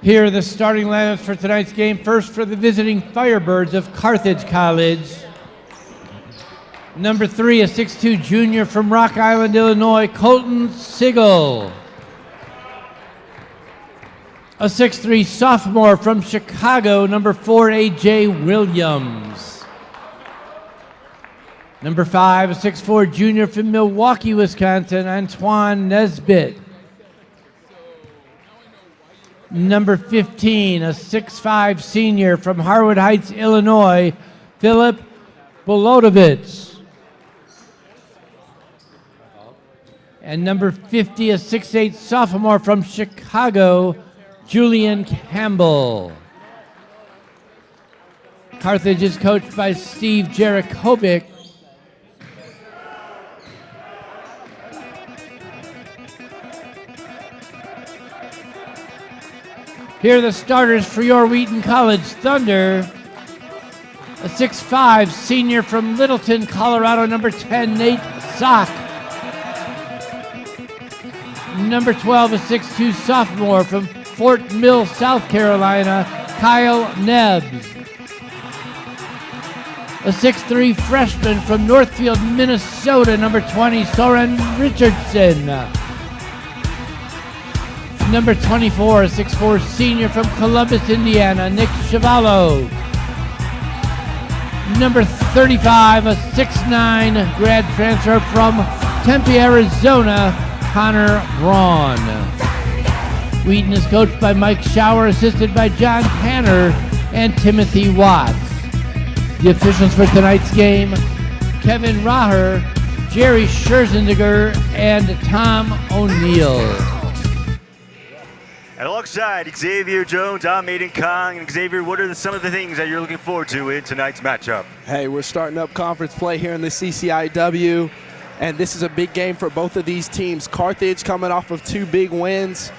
Here are the starting lineups for tonight's game. First for the visiting Firebirds of Carthage College. Number 3, a 6'2 junior from Rock Island, Illinois, Colton Sigel. A 6'3 sophomore from Chicago, number 4, A.J. Williams. Number 5, a 6'4 junior from Milwaukee, Wisconsin, Antoine Nesbitt. Number 15, a 6'5 senior from Harwood Heights, Illinois, Philip Bolodovich. And number 50, a 6'8 sophomore from Chicago, Julian Campbell. Carthage is coached by Steve Jarakovic. Here are the starters for your Wheaton College Thunder. A 6'5 senior from Littleton, Colorado, number 10, Nate Sock. Number 12, a 6'2 sophomore from Fort Mill, South Carolina, Kyle Nebbs. A 6'3 freshman from Northfield, Minnesota, number 20, Soren Richardson. Number 24, a 6'4 senior from Columbus, Indiana, Nick Chavallo. Number 35, a 6'9 grad transfer from Tempe, Arizona, Connor Braun. Wheaton is coached by Mike Schauer, assisted by John Tanner and Timothy Watts. The officials for tonight's game, Kevin Raher, Jerry Scherzenegger, and Tom O'Neill. And alongside Xavier Jones, I'm Aiden Kong. And Xavier, what are some of the things that you're looking forward to in tonight's matchup? Hey, we're starting up conference play here in the CCIW, and this is a big game for both of these teams. Carthage coming off of 2 big wins,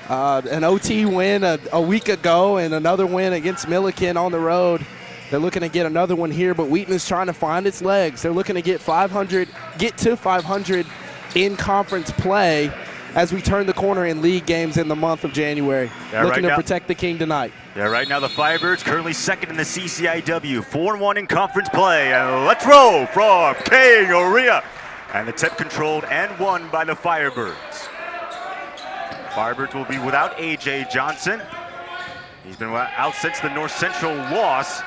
an OT win a week ago and another win against Milliken on the road. They're looking to get another one here, but Wheaton is trying to find its legs. They're looking to get to 500 in conference play as we turn the corner in league games in the month of January. Looking to protect the king tonight. Yeah, right now the Firebirds currently second in the CCIW, 4-1 in conference play. And let's roll from King Area. And the tip controlled and won by the Firebirds. Firebirds will be without A.J. Johnson. He's been out since the North Central loss.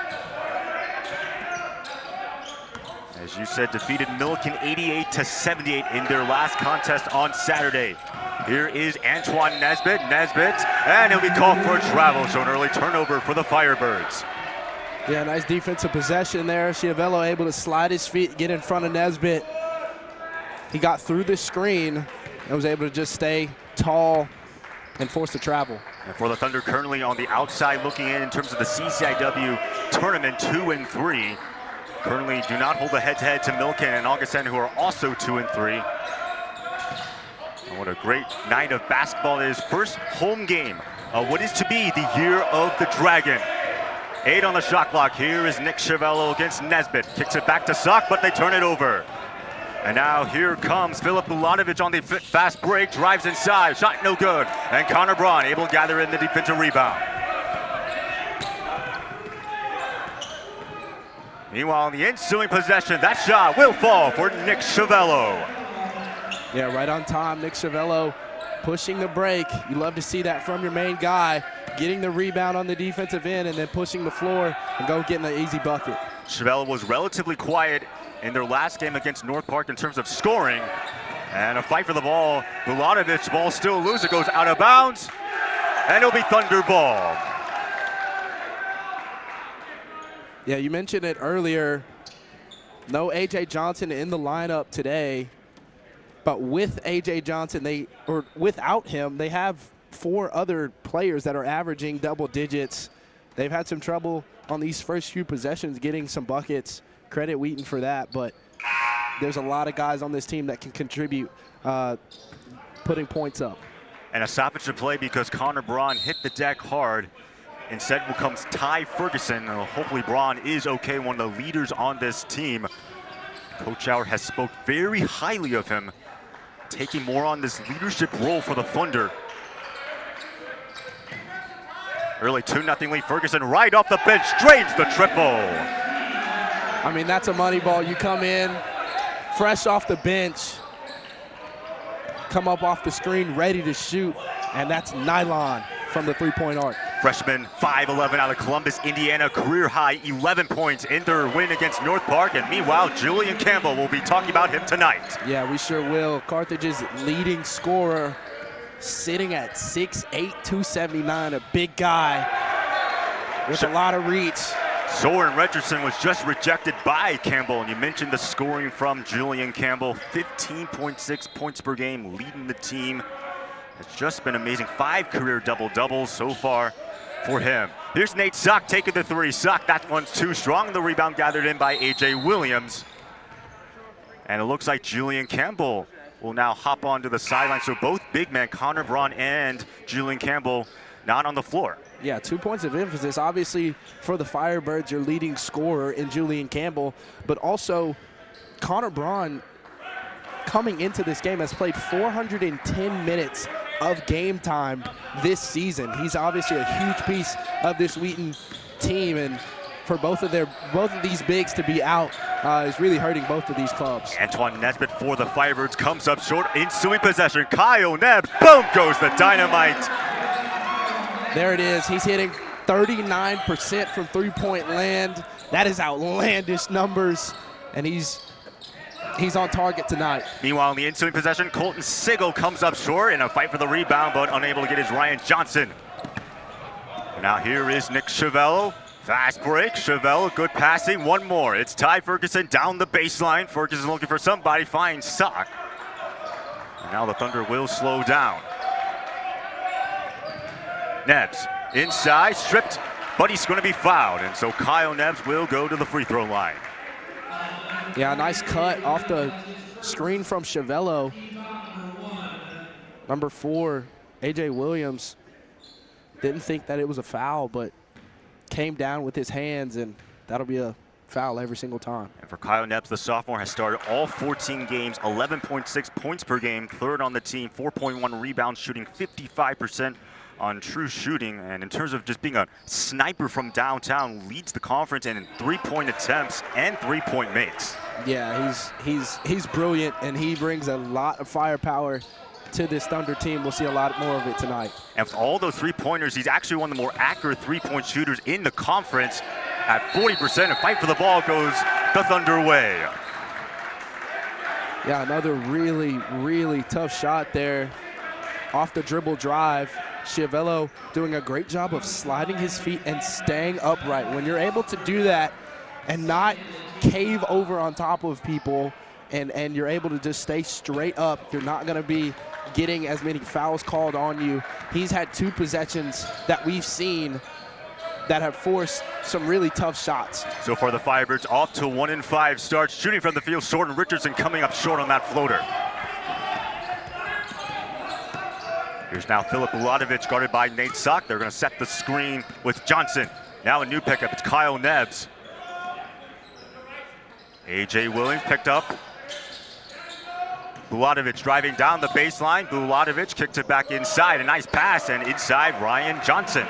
As you said, defeated Milliken 88-78 in their last contest on Saturday. Here is Antoine Nesbitt, and he'll be called for a travel, so an early turnover for the Firebirds. Yeah, nice defensive possession there. Schiavello able to slide his feet, get in front of Nesbitt. He got through the screen and was able to just stay tall and force the travel. And for the Thunder, currently on the outside looking in terms of the CCIW tournament, 2-3. Currently do not hold a head-to-head to Milliken and Augustine, who are also 2-3. And what a great night of basketball it is. First home game of what is to be the year of the Dragon. 8 on the shot clock. Here is Nick Chavallo against Nesbitt. Kicks it back to Sock, but they turn it over. And now here comes Philip Bulanovic on the fast break, drives inside, shot no good. And Connor Braun able to gather in the defensive rebound. Meanwhile, in the ensuing possession, that shot will fall for Nick Chavallo. Yeah, right on time. Nick Chavallo pushing the break. You love to see that from your main guy, getting the rebound on the defensive end and then pushing the floor and go getting an easy bucket. Chavallo was relatively quiet in their last game against North Park in terms of scoring. And a fight for the ball. Bulanovic, ball still loose. It goes out of bounds. And it'll be Thunder ball. Yeah, you mentioned it earlier. No A.J. Johnson in the lineup today. But with A.J. Johnson, without him, they have 4 other players that are averaging double digits. They've had some trouble on these first few possessions getting some buckets. Credit Wheaton for that, but there's a lot of guys on this team that can contribute putting points up. And a stoppage to play because Connor Braun hit the deck hard. Instead comes Ty Ferguson. Hopefully Braun is okay, one of the leaders on this team. Coach Schauer has spoke very highly of him, taking more on this leadership role for the Thunder. Early 2-0 lead. Ferguson right off the bench, drains the triple. I mean, that's a money ball. You come in fresh off the bench, come up off the screen ready to shoot, and that's nylon from the three-point arc. Freshman 5'11" out of Columbus, Indiana, career high 11 points in their win against North Park. And meanwhile, Julian Campbell will be talking about him tonight. Yeah, we sure will. Carthage's leading scorer, sitting at 6'8", 279, a big guy with a lot of reach. Soren Richardson was just rejected by Campbell, and you mentioned the scoring from Julian Campbell. 15.6 points per game, leading the team. It's just been amazing. 5 career double-doubles so far for him. Here's Nate Sock taking the three. Sock, that one's too strong. The rebound gathered in by A.J. Williams. And it looks like Julian Campbell will now hop onto the sideline. So both big men, Connor Braun and Julian Campbell, not on the floor. Yeah, 2 points of emphasis. Obviously, for the Firebirds, your leading scorer in Julian Campbell, but also Connor Braun, coming into this game, has played 410 minutes of game time this season. He's obviously a huge piece of this Wheaton team, and for both of these bigs to be out is really hurting both of these clubs. Antoine Nesbitt for the Firebirds comes up short. Ensuing possession, Kyle Nebbs, boom goes the dynamite. There it is. He's hitting 39% from three-point land. That is outlandish numbers, and he's on target tonight. Meanwhile, in the ensuing possession, Colton Sigel comes up short in a fight for the rebound, but unable to get his Ryan Johnson. Now here is Nick Chavello. Fast break, Chavello, good passing, one more. It's Ty Ferguson down the baseline. Ferguson looking for somebody, finds Sock. And now the Thunder will slow down. Nebbs inside, stripped, but he's going to be fouled. And so Kyle Nebbs will go to the free throw line. Yeah, nice cut off the screen from Chavello. Number 4, A.J. Williams, didn't think that it was a foul, but came down with his hands, and that'll be a foul every single time. And for Kyle Nebbs, the sophomore has started all 14 games, 11.6 points per game, third on the team, 4.1 rebounds, shooting 55% on true shooting. And in terms of just being a sniper from downtown, leads the conference in three-point attempts and three-point makes. Yeah, he's brilliant, and he brings a lot of firepower to this Thunder team. We'll see a lot more of it tonight. And with all those three-pointers, he's actually one of the more accurate three-point shooters in the conference at 40%. A fight for the ball goes the Thunder way. Yeah, another really, really tough shot there off the dribble drive. Chavello doing a great job of sliding his feet and staying upright. When you're able to do that and not cave over on top of people, and you're able to just stay straight up, you're not going to be getting as many fouls called on you. He's had 2 possessions that we've seen that have forced some really tough shots. So far the Firebirds off to 1-5 start. Shooting from the field, Soren Richardson coming up short on that floater. Here's now Filip Uladovic guarded by Nate Sock. They're going to set the screen with Johnson. Now a new pickup, it's Kyle Nebbs. A.J. Williams picked up. Buladovic driving down the baseline. Buladovic kicked it back inside. A nice pass, and inside Ryan Johnson.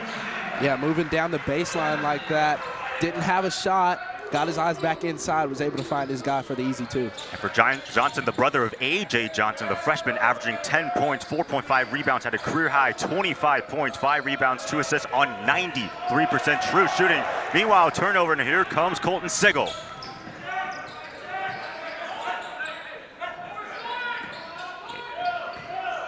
Yeah, moving down the baseline like that. Didn't have a shot. Got his eyes back inside. Was able to find his guy for the easy 2. And for Johnson, the brother of A.J. Johnson, the freshman, averaging 10 points, 4.5 rebounds, had a career high 25 points, 5 rebounds, 2 assists on 93% true shooting. Meanwhile, turnover, and here comes Colton Sigel.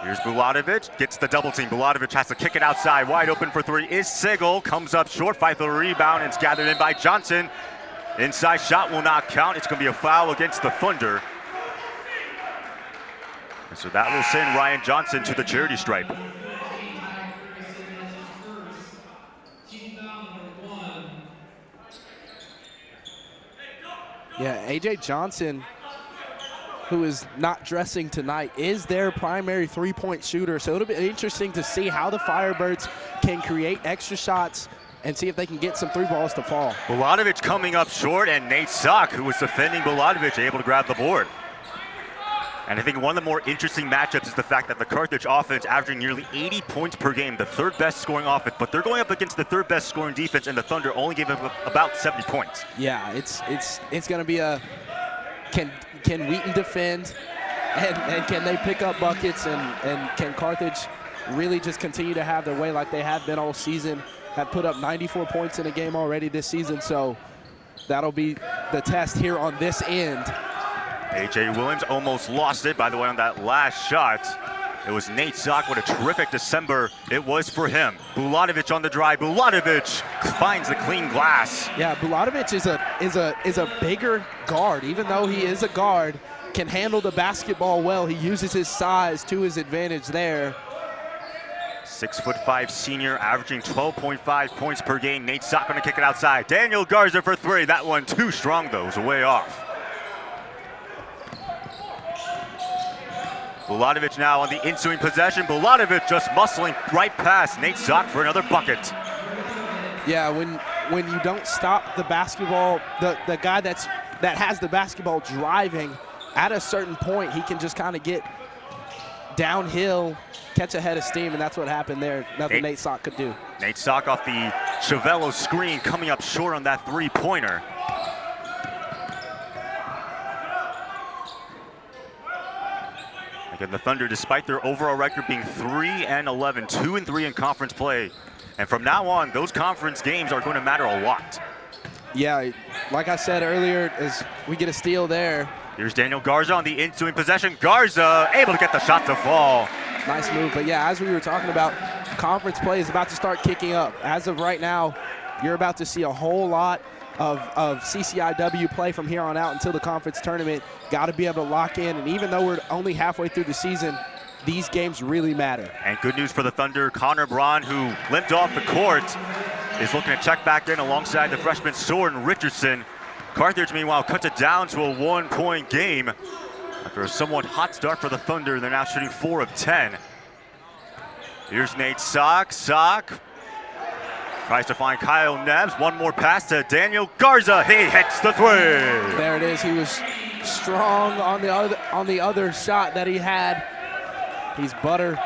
Here's Buladovic, gets the double team. Buladovic has to kick it outside. Wide open for 3 is Sigel. Comes up short, fight for the rebound, and it's gathered in by Johnson. Inside shot will not count. It's going to be a foul against the Thunder. And so that will send Ryan Johnson to the charity stripe. Yeah, A.J. Johnson, who is not dressing tonight, is their primary three-point shooter. So it'll be interesting to see how the Firebirds can create extra shots and see if they can get some 3 balls to fall. Buladovic coming up short, and Nate Sock, who was defending Buladovic, able to grab the board. And I think one of the more interesting matchups is the fact that the Carthage offense averaging nearly 80 points per game, the third best scoring offense, but they're going up against the third best scoring defense, and the Thunder only gave up about 70 points. Yeah, it's going to be a can Wheaton defend, and can they pick up buckets, and can Carthage really just continue to have their way like they have been all season, have put up 94 points in a game already this season, so that'll be the test here on this end. A.J. Williams almost lost it, by the way, on that last shot. It was Nate Sock. What a terrific December it was for him. Bulatovic on the drive. Bulatovic finds the clean glass. Yeah, Bulatovic is a bigger guard. Even though he is a guard, can handle the basketball well. He uses his size to his advantage there. 6'5" senior, averaging 12.5 points per game. Nate Sock going to kick it outside. Daniel Garza for three. That one too strong, though. It was way off. Bulatovic now on the ensuing possession. Bulatovic just muscling right past Nate Sock for another bucket. Yeah, when you don't stop the basketball, the guy that has the basketball driving, at a certain point he can just kind of get downhill, catch a head of steam, and that's what happened there. Nothing Nate Sock could do. Nate Sock off the Chavello screen, coming up short on that three-pointer. Again, the Thunder, despite their overall record being 3-11, 2-3 in conference play, and from now on, those conference games are going to matter a lot. Yeah, like I said earlier, as we get a steal there. Here's Daniel Garza on the ensuing possession. Garza able to get the shot to fall. Nice move, but yeah, as we were talking about, conference play is about to start kicking up. As of right now, you're about to see a whole lot of CCIW play from here on out until the conference tournament. Got to be able to lock in, and even though we're only halfway through the season, these games really matter. And good news for the Thunder, Connor Braun, who limped off the court, is looking to check back in alongside the freshman Soren Richardson. Carthage, meanwhile, cuts it down to a 1-point game. After a somewhat hot start for the Thunder, they're now shooting 4 of 10. Here's Nate Sock. Sock tries to find Kyle Nebbs. One more pass to Daniel Garza. He hits the three. There it is. He was strong on the other shot that he had. He's butter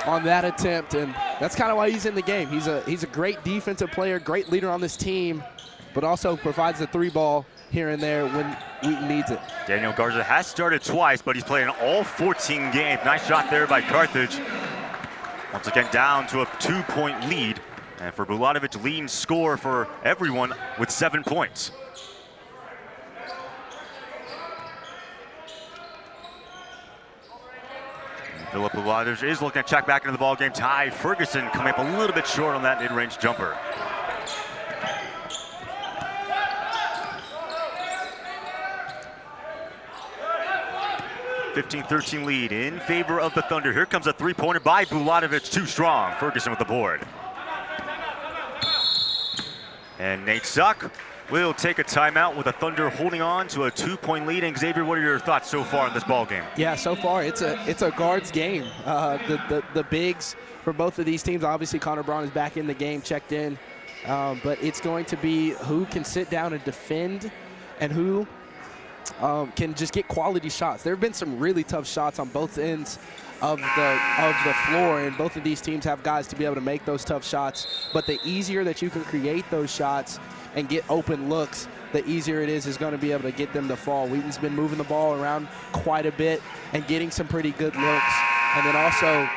on that attempt, and that's kind of why he's in the game. He's a great defensive player, great leader on this team, but also provides the three ball here and there when Wheaton needs it. Daniel Garza has started twice, but he's played in all 14 games. Nice shot there by Carthage. Once again, down to a 2-point lead. And for Bulatovic, leading score for everyone with 7 points. Philip Bulatovic is looking to check back into the ballgame. Ty Ferguson coming up a little bit short on that mid-range jumper. (15-13) lead in favor of the Thunder. Here comes a three-pointer by Bulatovic, too strong. Ferguson with the board. And Nate Sock will take a timeout with the Thunder holding on to a 2-point lead. And Xavier, what are your thoughts so far in this ball game? Yeah, so far it's a guards game. The bigs for both of these teams. Obviously, Connor Braun is back in the game, checked in, but it's going to be who can sit down and defend, and who can just get quality shots. There have been some really tough shots on both ends of the floor, and both of these teams have guys to be able to make those tough shots. But the easier that you can create those shots and get open looks, the easier it is going to be able to get them to fall. Wheaton's been moving the ball around quite a bit and getting some pretty good looks. And then also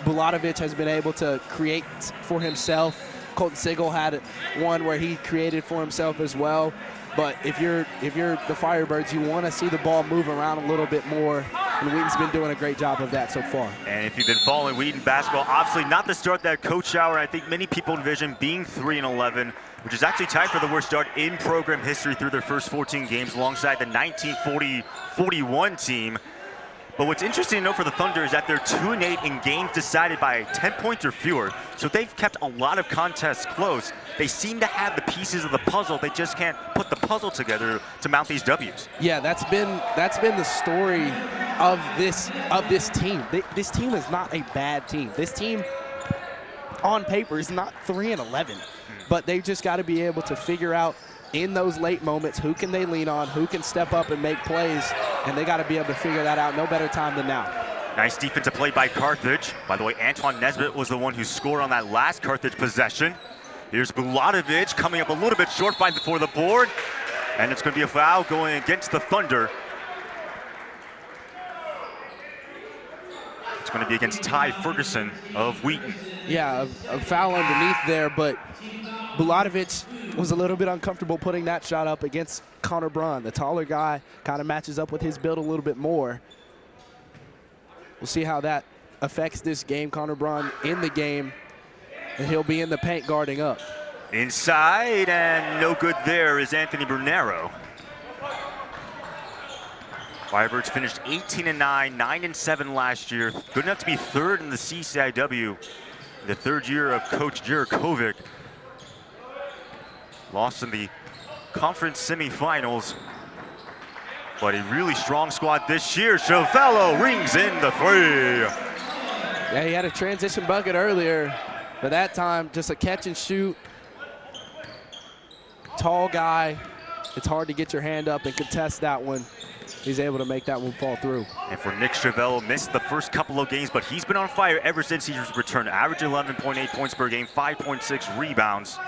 Bulatovic has been able to create for himself. Colton Sigel had one where he created for himself as well. But if you're the Firebirds, you want to see the ball move around a little bit more, and Wheaton's been doing a great job of that so far. And if you've been following Wheaton basketball, obviously not the start that Coach Schauer, I think many people envision, being 3-11, which is actually tied for the worst start in program history through their first 14 games alongside the 1940-41 team. But what's interesting to note for the Thunder is that they're 2-8 in games decided by 10 points or fewer. So they've kept a lot of contests close. They seem to have the pieces of the puzzle. They just can't put the puzzle together to mount these W's. Yeah, that's been the story of this team. This team is not a bad team. This team, on paper, is not 3-11, but they've just got to be able to figure out in those late moments who can they lean on, who can step up and make plays. and they got to be able to figure that out. No better time than now. Nice defensive play by Carthage. By the way, Antoine Nesbitt was the one who scored on that last Carthage possession. Here's Bulatovic coming up a little bit short by before the board, and it's going to be a foul going against the Thunder. It's going to be against Ty Ferguson of Wheaton. Yeah, a foul underneath there, but Bulatovic was a little bit uncomfortable putting that shot up against Connor Braun. The taller guy kind of matches up with his build a little bit more. We'll see how that affects this game. Connor Braun in the game, and he'll be in the paint guarding up. Inside, and no good there is Anthony Bernero. Firebirds finished 18-9, 9-7 last year. Good enough to be third in the CCIW, the third year of Coach Jurakovic. Lost in the conference semifinals, but a really strong squad this year. Chavello rings in the three. Yeah, he had a transition bucket earlier, but that time just a catch and shoot. Tall guy, it's hard to get your hand up and contest that one. He's able to make that one fall through. And for Nick Chavello, missed the first couple of games, but he's been on fire ever since he's returned. Average 11.8 points per game, 5.6 rebounds.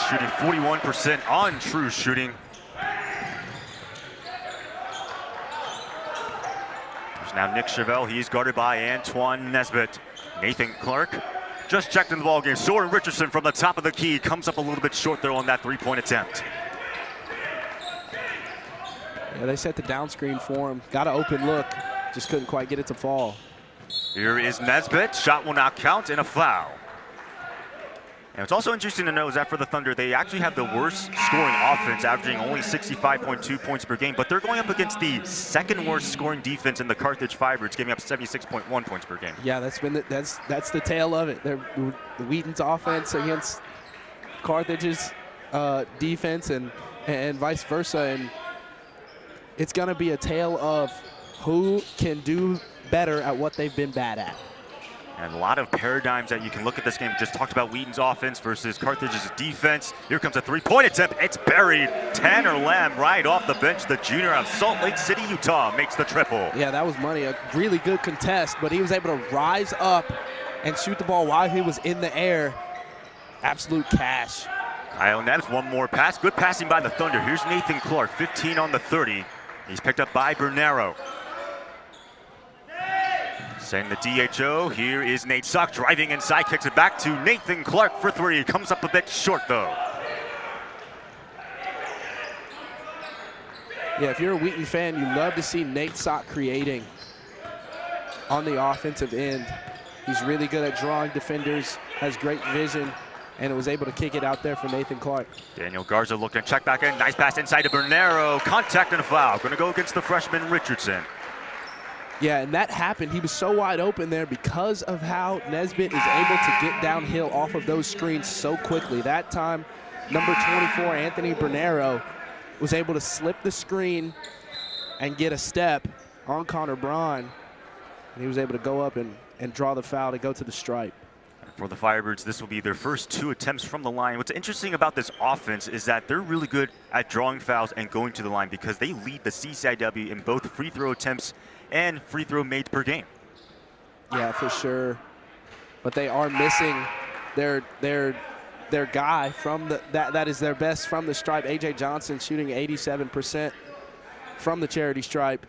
Shooting 41% on true shooting. There's now Nick Chavello. He's guarded by Antoine Nesbitt. Nathan Clark just checked in the ball game. Soren Richardson from the top of the key comes up a little bit short there on that three-point attempt. Yeah, they set the down screen for him. Got an open look, just couldn't quite get it to fall. Here is Nesbitt. Shot will not count, and a foul. And what's also interesting to know is that for the Thunder, they actually have the worst scoring offense, averaging only 65.2 points per game, but they're going up against the second worst scoring defense in the Carthage Firebirds, giving up 76.1 points per game. Yeah, that's the tail of it. They're the Wheaton's offense against Carthage's defense, and vice versa. And it's going to be a tale of who can do better at what they've been bad at. And a lot of paradigms that you can look at this game. We just talked about Wheaton's offense versus Carthage's defense. Here comes a three-point attempt. It's buried. Tanner Lamb right off the bench. The junior out of Salt Lake City, Utah, makes the triple. Yeah, that was money. A really good contest, but he was able to rise up and shoot the ball while he was in the air. Absolute cash. Kyle Neves, one more pass. Good passing by the Thunder. Here's Nathan Clark, 15 on the 30. He's picked up by Bernero. Send the DHO. Here is Nate Sock driving inside, kicks it back to Nathan Clark for three. Comes up a bit short though. Yeah, if you're a Wheaton fan, you love to see Nate Sock creating on the offensive end. He's really good at drawing defenders, has great vision, and was able to kick it out there for Nathan Clark. Daniel Garza looking to check back in. Nice pass inside to Bernero. Contact and a foul. Going to go against the freshman Richardson. Yeah, and that happened. He was so wide open there because of how Nesbitt is able to get downhill off of those screens so quickly. That time, number 24, Anthony Bernero, was able to slip the screen and get a step on Connor Braun, and he was able to go up and draw the foul to go to the stripe. For the Firebirds, this will be their first two attempts from the line. What's interesting about this offense is that they're really good at drawing fouls and going to the line because they lead the CCIW in both free throw attempts and free throw made per game. Yeah, for sure. But they are missing their guy from that is their best from the stripe. AJ Johnson shooting 87% from the charity stripe.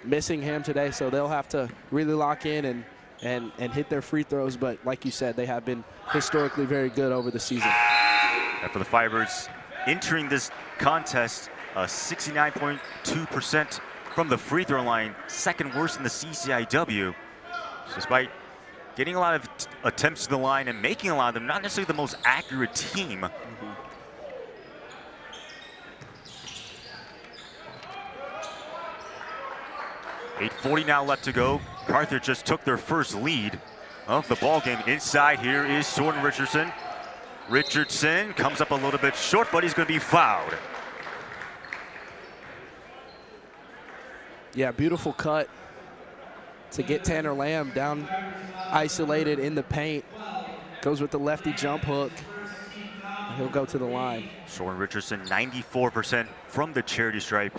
Missing him today, so they'll have to really lock in and hit their free throws. But like you said, they have been historically very good over the season. And for the Firebirds, entering this contest, 69.2% from the free throw line, second worst in the CCIW. Despite getting a lot of attempts to the line and making a lot of them, not necessarily the most accurate team. 8:40 now left to go. Carthage just took their first lead of the ball game. Inside here is Soren Richardson. Richardson comes up a little bit short, but he's going to be fouled. Yeah, beautiful cut to get Tanner Lamb down isolated in the paint. Goes with the lefty jump hook. He'll go to the line. Soren Richardson, 94% from the charity stripe.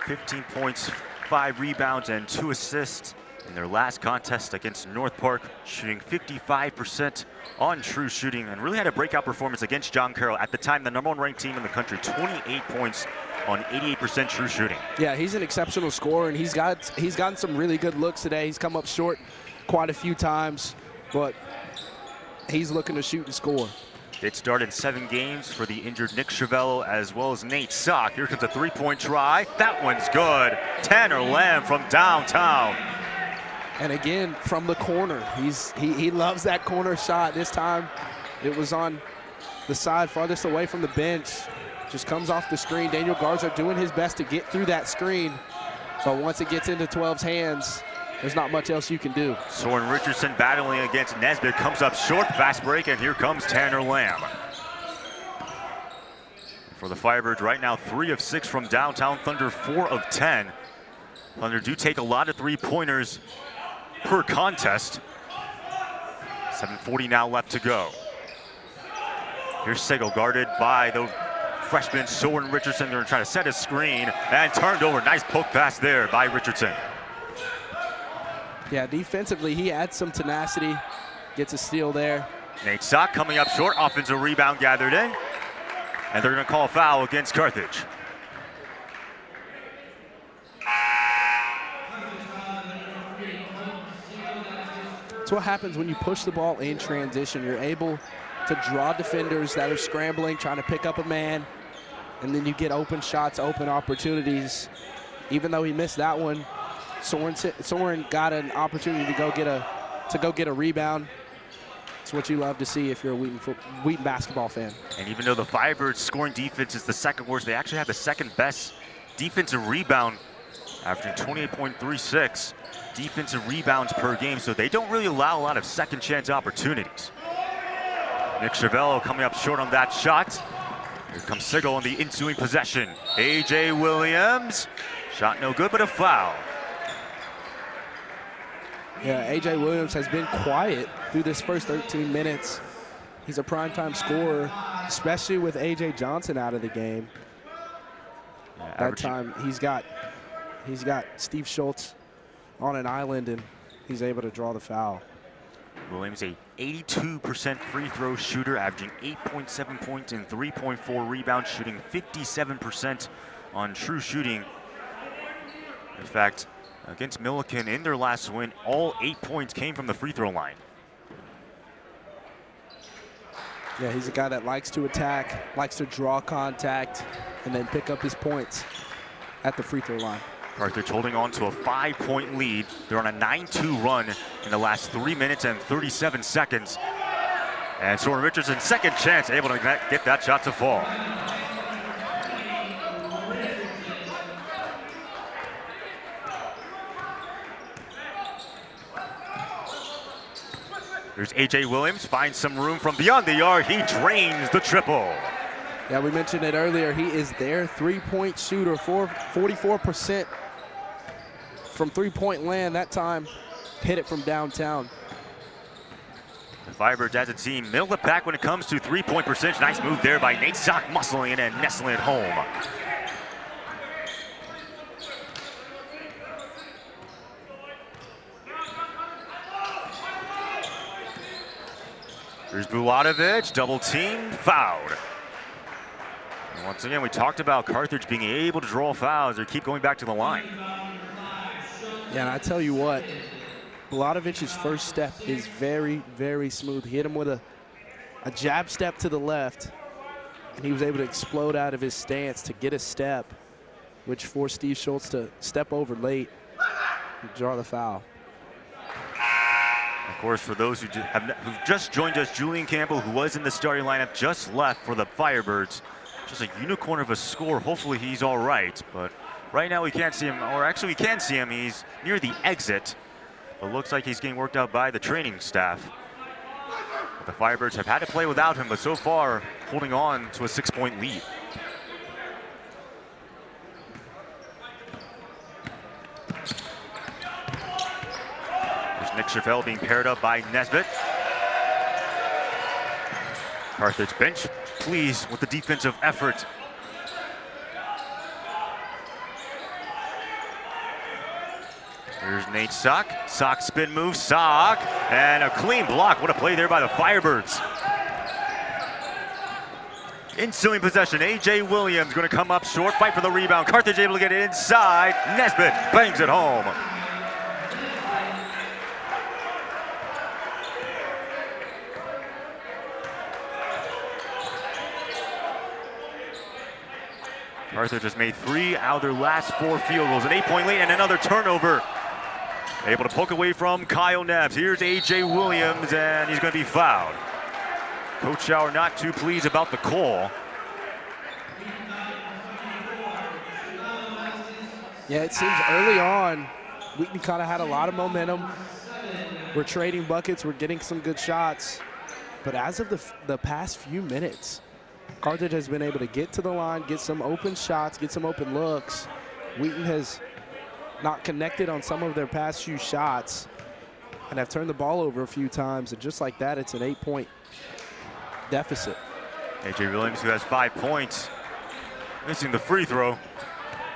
15 points, 5 rebounds, and 2 assists in their last contest against North Park, shooting 55% on true shooting, and really had a breakout performance against John Carroll, at the time the #1 ranked team in the country. 28 points on 88% true shooting. Yeah, he's an exceptional scorer, and he's gotten some really good looks today. He's come up short quite a few times, but he's looking to shoot and score. It started 7 games for the injured Nick Chiavello as well as Nate Sock. Here comes a 3-point try. That one's good. Tanner Lamb from downtown. And again, from the corner. He loves that corner shot. This time it was on the side farthest away from the bench. Just comes off the screen. Daniel Garza doing his best to get through that screen. But once it gets into 12's hands, there's not much else you can do. Soren Richardson battling against Nesbitt, comes up short, fast break, and here comes Tanner Lamb. For the Firebirds right now, 3 of 6 from downtown. Thunder 4 of 10. Thunder do take a lot of 3-pointers per contest. 7:40 now left to go. Here's Sego guarded by the freshman Soren Richardson. They're trying to set a screen and turned over. Nice poke pass there by Richardson. Yeah, defensively, he adds some tenacity, gets a steal there. Nate Sock coming up short, offensive rebound gathered in, and they're going to call a foul against Carthage. That's what happens when you push the ball in transition. You're able to draw defenders that are scrambling, trying to pick up a man, and then you get open shots, open opportunities. Even though he missed that one, Soren got an opportunity to go get a rebound. It's what you love to see if you're a Wheaton basketball fan. And even though the Firebirds' scoring defense is the second worst, they actually have the second best defensive rebound, averaging 28.36 defensive rebounds per game, so they don't really allow a lot of second chance opportunities. Nick Chiavello coming up short on that shot. Here comes Sigel on the ensuing possession. A.J. Williams, shot no good, but a foul. Yeah, A.J. Williams has been quiet through this first 13 minutes. He's a primetime scorer, especially with A.J. Johnson out of the game. Yeah, that time he's got Steve Schultz on an island, and he's able to draw the foul. Williams, a 82% free throw shooter, averaging 8.7 points and 3.4 rebounds, shooting 57% on true shooting. In fact, against Milliken in their last win, all 8 points came from the free throw line. Yeah, he's a guy that likes to attack, likes to draw contact, and then pick up his points at the free throw line. Carthage holding on to a 5-point lead. They're on a 9-2 run in the last 3 minutes and 37 seconds. And Soren Richardson, second chance, able to get that shot to fall. There's A.J. Williams, finds some room from beyond the arc. He drains the triple. Yeah, we mentioned it earlier. He is their 3-point shooter, 44% from 3-point land. That time, hit it from downtown. The Firebirds as a team, middle of the pack when it comes to 3-point percentage. Nice move there by Nate Sock, muscling it and nestling it home. Here's Bulatovich, double team, fouled. And once again, we talked about Carthage being able to draw fouls. They keep going back to the line. Yeah, and I tell you what, Bulatovich's first step is very, very smooth. He hit him with a jab step to the left, and he was able to explode out of his stance to get a step, which forced Steve Schultz to step over late and draw the foul. Of course, for those who've just joined us, Julian Campbell, who was in the starting lineup, just left for the Firebirds. Just a unicorn of a score. Hopefully he's all right, but right now we can't see him, or actually we can see him. He's near the exit, but looks like he's getting worked out by the training staff. But the Firebirds have had to play without him, but so far holding on to a 6-point lead. There's Nick Chiavello being paired up by Nesbitt. Carthage bench pleased with the defensive effort. Here's Nate Sock. Sock spin move, Sock, and a clean block. What a play there by the Firebirds. Ensuing possession, A.J. Williams going to come up short, fight for the rebound. Carthage able to get it inside. Nesbitt bangs it home. Carthage has made 3 out of their last 4 field goals. An 8-point lead and another turnover. Able to poke away from Kyle Nebbs. Here's A.J. Williams, and he's going to be fouled. Coach Schauer not too pleased about the call. Yeah, it seems early on, Wheaton kind of had a lot of momentum. We're trading buckets, we're getting some good shots. But as of the past few minutes, Carthage has been able to get to the line, get some open shots, get some open looks. Wheaton has not connected on some of their past few shots and have turned the ball over a few times. And just like that, it's an 8-point deficit. A.J. Williams, who has 5 points, missing the free throw.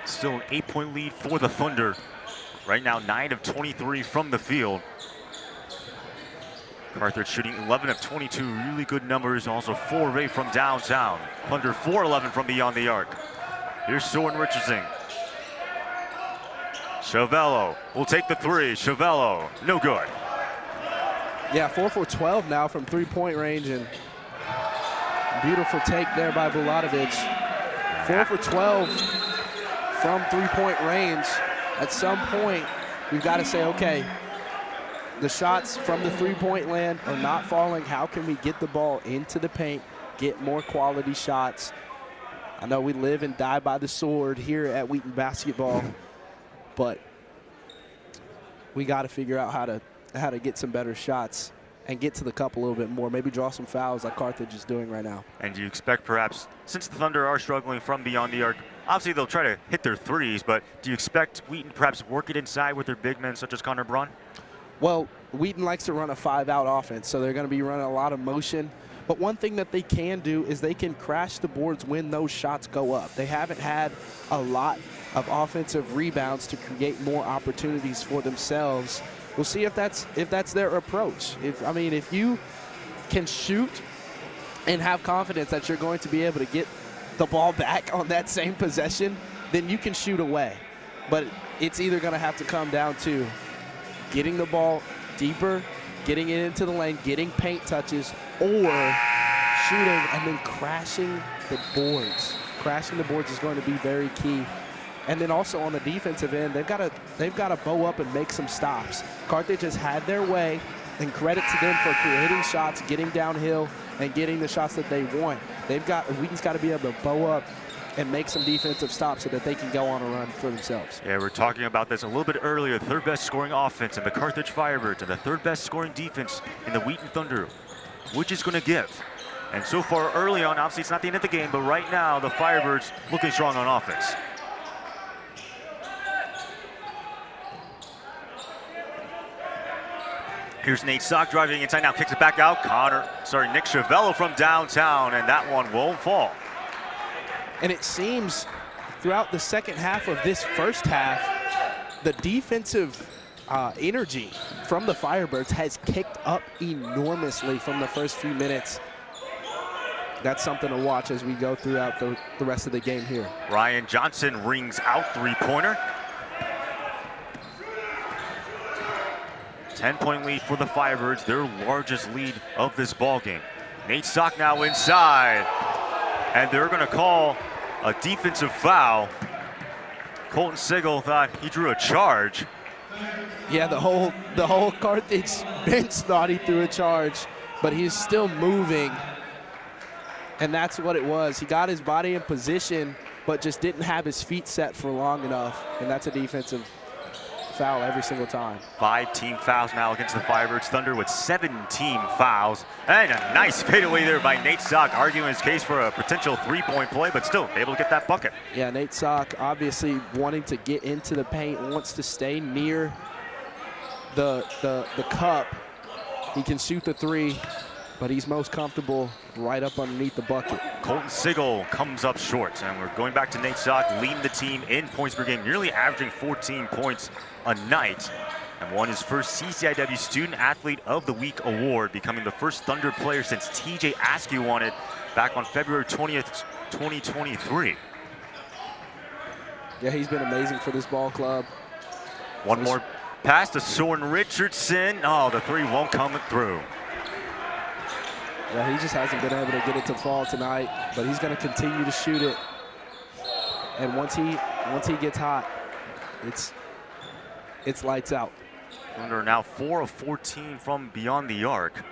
Still an 8-point lead for the Thunder. Right now, 9 of 23 from the field. Carthage shooting 11 of 22, really good numbers. Also 4 of 8 from downtown. Thunder 4-11 from beyond the arc. Here's Soren Richardson. Chavello will take the 3. Chavello, no good. Yeah, 4 for 12 now from 3-point range, and beautiful take there by Buladovic. 4 for 12 from 3-point range. At some point, we've got to say, okay, the shots from the 3-point land are not falling. How can we get the ball into the paint, get more quality shots? I know we live and die by the sword here at Wheaton basketball, but we got to figure out how to get some better shots and get to the cup a little bit more. Maybe draw some fouls like Carthage is doing right now. And do you expect perhaps, since the Thunder are struggling from beyond the arc, obviously they'll try to hit their threes, but do you expect Wheaton perhaps work it inside with their big men such as Connor Braun? Well, Wheaton likes to run a 5-out offense, so they're going to be running a lot of motion. But one thing that they can do is they can crash the boards when those shots go up. They haven't had a lot of offensive rebounds to create more opportunities for themselves. We'll see if that's their approach. If you can shoot and have confidence that you're going to be able to get the ball back on that same possession, then you can shoot away. But it's either going to have to come down to getting the ball deeper, getting it into the lane, getting paint touches, or shooting and then crashing the boards. Crashing the boards is going to be very key. And then also on the defensive end, they've got to bow up and make some stops. Carthage has had their way, and credit to them for creating shots, getting downhill, and getting the shots that they want. Wheaton's got to be able to bow up and make some defensive stops so that they can go on a run for themselves. Yeah, we're talking about this a little bit earlier. Third best scoring offense in the Carthage Firebirds and the third best scoring defense in the Wheaton Thunder. Which is going to give? And so far early on, obviously it's not the end of the game, but right now the Firebirds looking strong on offense. Here's Nate Sock driving inside now, kicks it back out. Nick Chavello from downtown, and that one won't fall. And it seems throughout the second half of this first half, the defensive energy from the Firebirds has kicked up enormously from the first few minutes. That's something to watch as we go throughout the rest of the game here. Ryan Johnson rings out 3-pointer. 10-point lead for the Firebirds, their largest lead of this ball game. Nate Sock now inside, and they're going to call a defensive foul. Colton Sigel thought he drew a charge. Yeah, the whole Carthage bench thought he threw a charge, but he's still moving, and that's what it was. He got his body in position, but just didn't have his feet set for long enough, and that's a defensive foul every single time. 5 team fouls now against the Firebirds. Thunder with 7 team fouls. And a nice fadeaway there by Nate Sock, arguing his case for a potential 3-point play, but still able to get that bucket. Yeah, Nate Sock obviously wanting to get into the paint, wants to stay near the cup. He can shoot the 3, but he's most comfortable right up underneath the bucket. Colton Sigel comes up short, and we're going back to Nate Sock leading the team in points per game, nearly averaging 14 points a night, and won his first CCIW Student Athlete of the Week award, becoming the first Thunder player since TJ Askew won it back on February 20th, 2023. Yeah, he's been amazing for this ball club. One more pass to Soren Richardson. Oh, the three won't come through. Yeah, he just hasn't been able to get it to fall tonight, but he's going to continue to shoot it. And once he gets hot, it's lights out. Thunder now 4 of 14 from beyond the arc.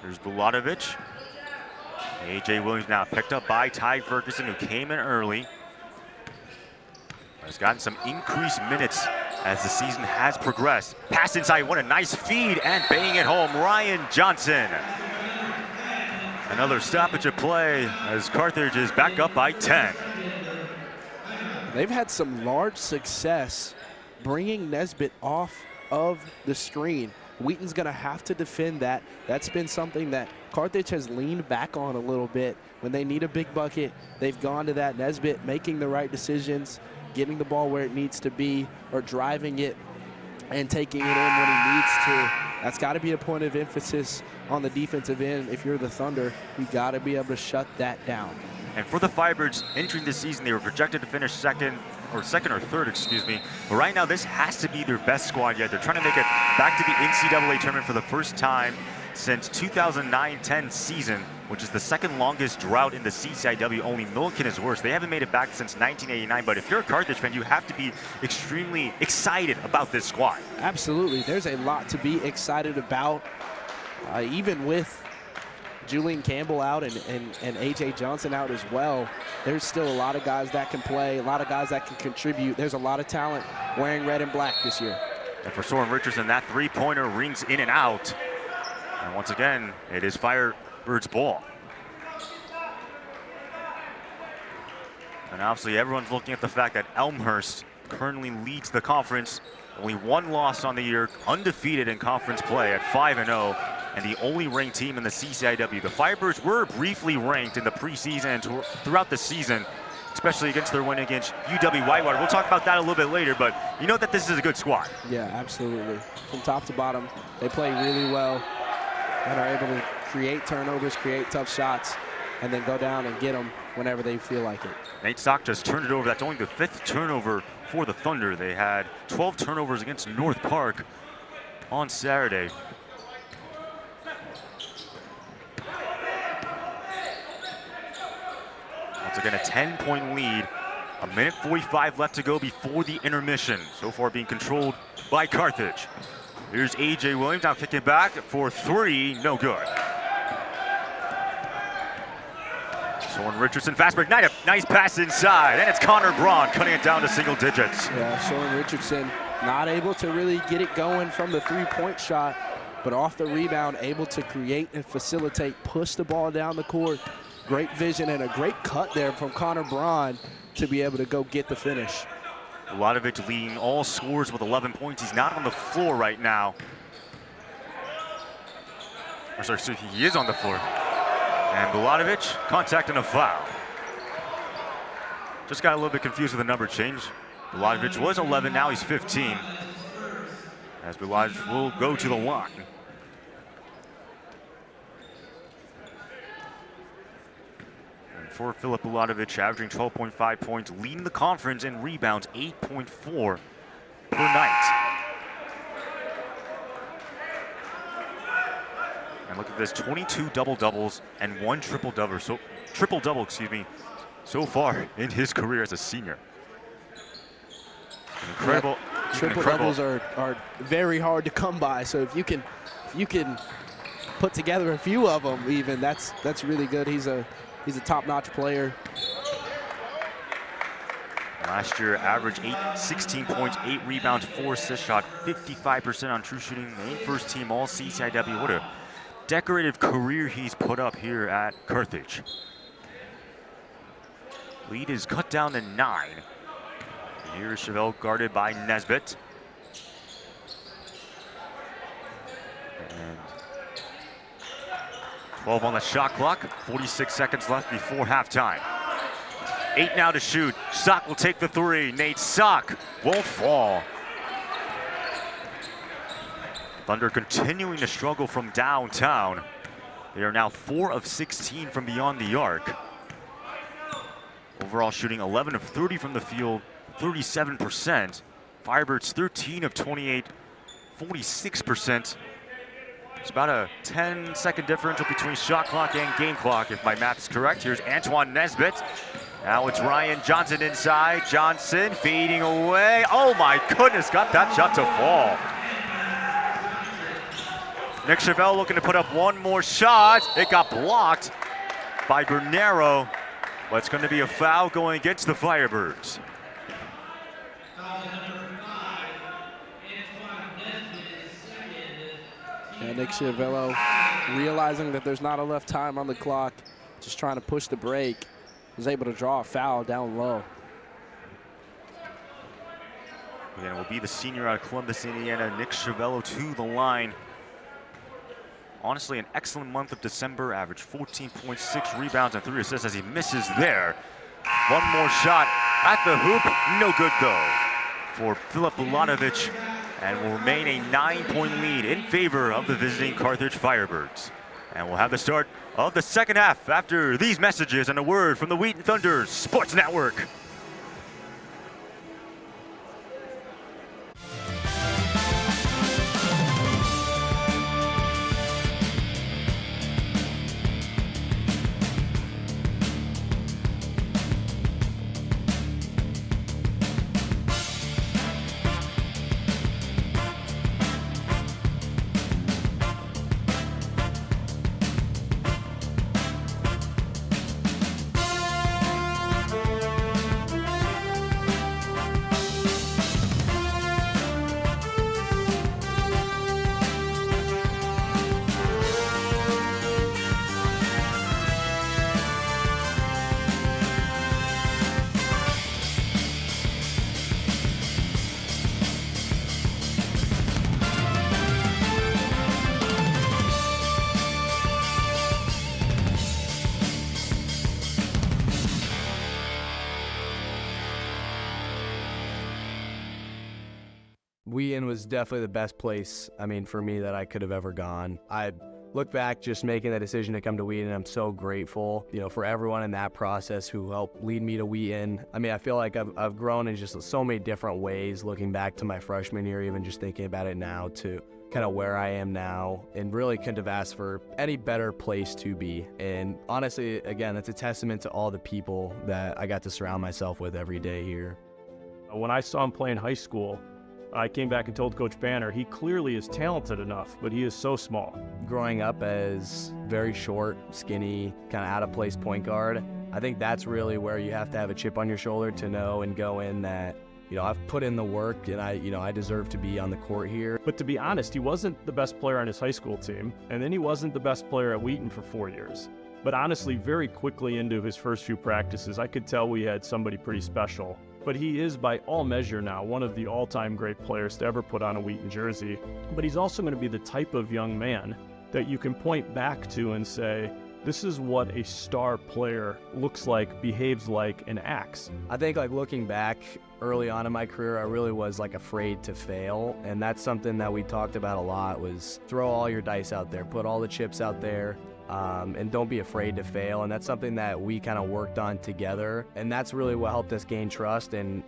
Here's Bulatovich. A.J. Williams now picked up by Ty Ferguson, who came in early. Has gotten some increased minutes as the season has progressed. Pass inside, what a nice feed, and banging it home, Ryan Johnson. Another stoppage of play as Carthage is back up by 10. They've had some large success bringing Nesbitt off of the screen. Wheaton's going to have to defend that. That's been something that Carthage has leaned back on a little bit. When they need a big bucket, they've gone to that. Nesbitt making the right decisions, getting the ball where it needs to be, or driving it and taking it in when he needs to. That's got to be a point of emphasis on the defensive end. If you're the Thunder, you got to be able to shut that down. And for the Firebirds, entering this season, they were projected to finish second or third, excuse me. But right now, this has to be their best squad yet. They're trying to make it back to the NCAA tournament for the first time since 2009-10 season, which is the second longest drought in the CCIW. Only Milliken is worse. They haven't made it back since 1989. But if you're a Carthage fan, you have to be extremely excited about this squad. Absolutely. There's a lot to be excited about, even with Julian Campbell out and A.J. Johnson out as well. There's still a lot of guys that can play, a lot of guys that can contribute. There's a lot of talent wearing red and black this year. And for Soren Richardson, that three-pointer rings in and out. And once again, it is Firebirds ball. And obviously, everyone's looking at the fact that Elmhurst currently leads the conference. Only one loss on the year, undefeated in conference play at 5-0. And the only ranked team in the CCIW. The Firebirds were briefly ranked in the preseason and throughout the season, especially against their win against UW-Whitewater. We'll talk about that a little bit later, but you know that this is a good squad. Yeah, absolutely. From top to bottom, they play really well and are able to create turnovers, create tough shots, and then go down and get them whenever they feel like it. Nate Stock just turned it over. That's only the 5th turnover for the Thunder. They had 12 turnovers against North Park on Saturday. Once again, a 10-point lead. A minute 45 left to go before the intermission. So far being controlled by Carthage. Here's A.J. Williams now kicking back for three, no good. Soren Richardson, fast break, nice pass inside, and it's Connor Braun cutting it down to single digits. Yeah, Soren Richardson not able to really get it going from the three-point shot, but off the rebound, able to create and facilitate, push the ball down the court. Great vision and a great cut there from Connor Braun to be able to go get the finish. Bulatovich leading all scores with 11 points. He's not on the floor right now. Or sorry, he is on the floor. And Bulatovich, contact and a foul. Just got a little bit confused with the number change. Bulatovich was 11, now he's 15. As Bulatovich will go to the line. For Filip Bulatovich, averaging 12.5 points, leading the conference in rebounds, 8.4 per night. And look at this, 22 double-doubles and 1 triple-double, so far in his career as a senior. Incredible. Yeah, triple-doubles are very hard to come by, so if you can put together a few of them even, that's really good. He's a top-notch player. Last year, averaged 16 points, 8 rebounds, 4 assists, shot 55% on true shooting. Named first team all CCIW. What a decorative career he's put up here at Carthage. Lead is cut down to 9. Here's Chevelle guarded by Nesbitt. And 12 on the shot clock, 46 seconds left before halftime. 8 now to shoot. Sock will take the three. Nate Sock won't fall. Thunder continuing to struggle from downtown. They are now 4 of 16 from beyond the arc. Overall shooting 11 of 30 from the field, 37%. Firebirds 13 of 28, 46%. It's about a 10-second differential between shot clock and game clock, if my math is correct. Here's Antoine Nesbitt. Now it's Ryan Johnson inside. Johnson fading away. Oh my goodness, got that shot to fall. Nick Chevelle looking to put up one more shot. It got blocked by Bernero, but it's going to be a foul going against the Firebirds. And Nick Chevelle, realizing that there's not enough time on the clock, just trying to push the break, was able to draw a foul down low. Again, it will be the senior out of Columbus, Indiana, Nick Chevelle to the line. Honestly, an excellent month of December, average 14.6 rebounds and 3 assists as he misses there. One more shot at the hoop, no good though for Filip Bulanovic, and will remain a 9-point lead in favor of the visiting Carthage Firebirds. And we'll have the start of the second half after these messages and a word from the Wheaton Thunders Sports Network. Wheaton was definitely the best place, for me that I could have ever gone. I look back just making the decision to come to Wheaton. I'm so grateful, for everyone in that process who helped lead me to Wheaton. I feel like I've grown in just so many different ways, looking back to my freshman year, even just thinking about it now, to kind of where I am now, and really couldn't have asked for any better place to be. And honestly, again, it's a testament to all the people that I got to surround myself with every day here. When I saw him play in high school, I came back and told Coach Banner, he clearly is talented enough, but he is so small. Growing up as very short, skinny, kind of out-of-place point guard, I think that's really where you have to have a chip on your shoulder to know and go in that, I've put in the work and I deserve to be on the court here. But to be honest, he wasn't the best player on his high school team, and then he wasn't the best player at Wheaton for 4 years. But honestly, very quickly into his first few practices, I could tell we had somebody pretty special. But he is, by all measure now, one of the all-time great players to ever put on a Wheaton jersey. But he's also going to be the type of young man that you can point back to and say, this is what a star player looks like, behaves like, and acts. I think looking back early on in my career, I really was afraid to fail. And that's something that we talked about a lot, was throw all your dice out there, put all the chips out there. And don't be afraid to fail. And that's something that we kind of worked on together. And that's really what helped us gain trust. And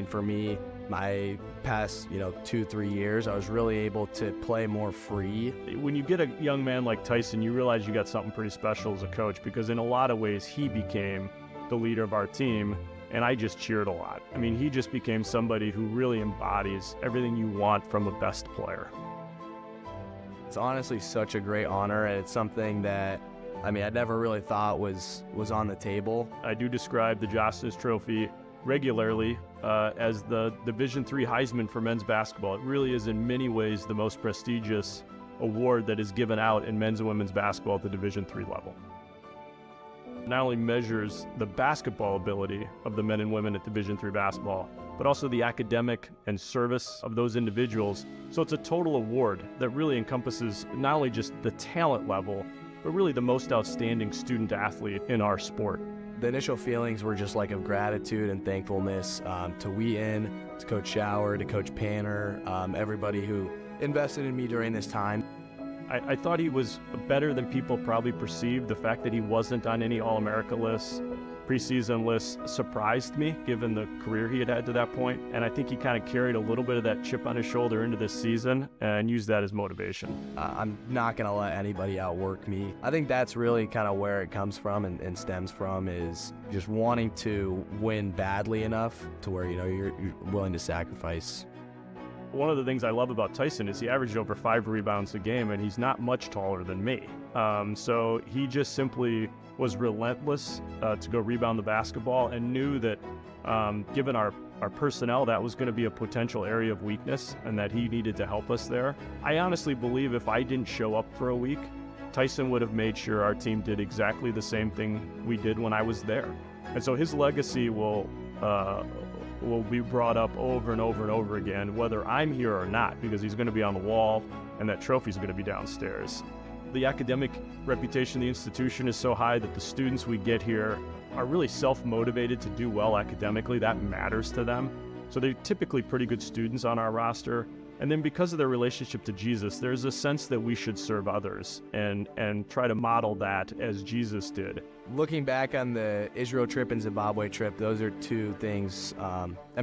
for me, my past, 2-3 years, I was really able to play more free. When you get a young man like Tyson, you realize you got something pretty special as a coach, because in a lot of ways, he became the leader of our team. And I just cheered a lot. He just became somebody who really embodies everything you want from a best player. It's honestly such a great honor, and it's something that, I never really thought was on the table. I do describe the Justice Trophy regularly as the Division III Heisman for men's basketball. It really is in many ways the most prestigious award that is given out in men's and women's basketball at the Division III level. It not only measures the basketball ability of the men and women at Division III basketball, but also the academic and service of those individuals. So it's a total award that really encompasses not only just the talent level, but really the most outstanding student athlete in our sport. The initial feelings were just like of gratitude and thankfulness to Wheaton, to Coach Shower, to Coach Panner, everybody who invested in me during this time. I thought he was better than people probably perceived. The fact that he wasn't on any All-America lists, preseason lists, surprised me given the career he had had to that point. And I think he kind of carried a little bit of that chip on his shoulder into this season and used that as motivation. I'm not going to let anybody outwork me. I think that's really kind of where it comes from and stems from, is just wanting to win badly enough to where, you're willing to sacrifice. One of the things I love about Tyson is he averaged over 5 rebounds a game, and he's not much taller than me. So he just simply was relentless to go rebound the basketball, and knew that given our personnel, that was going to be a potential area of weakness and that he needed to help us there. I honestly believe if I didn't show up for a week, Tyson would have made sure our team did exactly the same thing we did when I was there. And so his legacy will be brought up over and over and over again, whether I'm here or not, because he's going to be on the wall and that trophy's going to be downstairs. The academic reputation of the institution is so high that the students we get here are really self-motivated to do well academically. That matters to them. So they're typically pretty good students on our roster. And then because of their relationship to Jesus, there's a sense that we should serve others and try to model that as Jesus did. Looking back on the Israel trip and Zimbabwe trip, those are two things,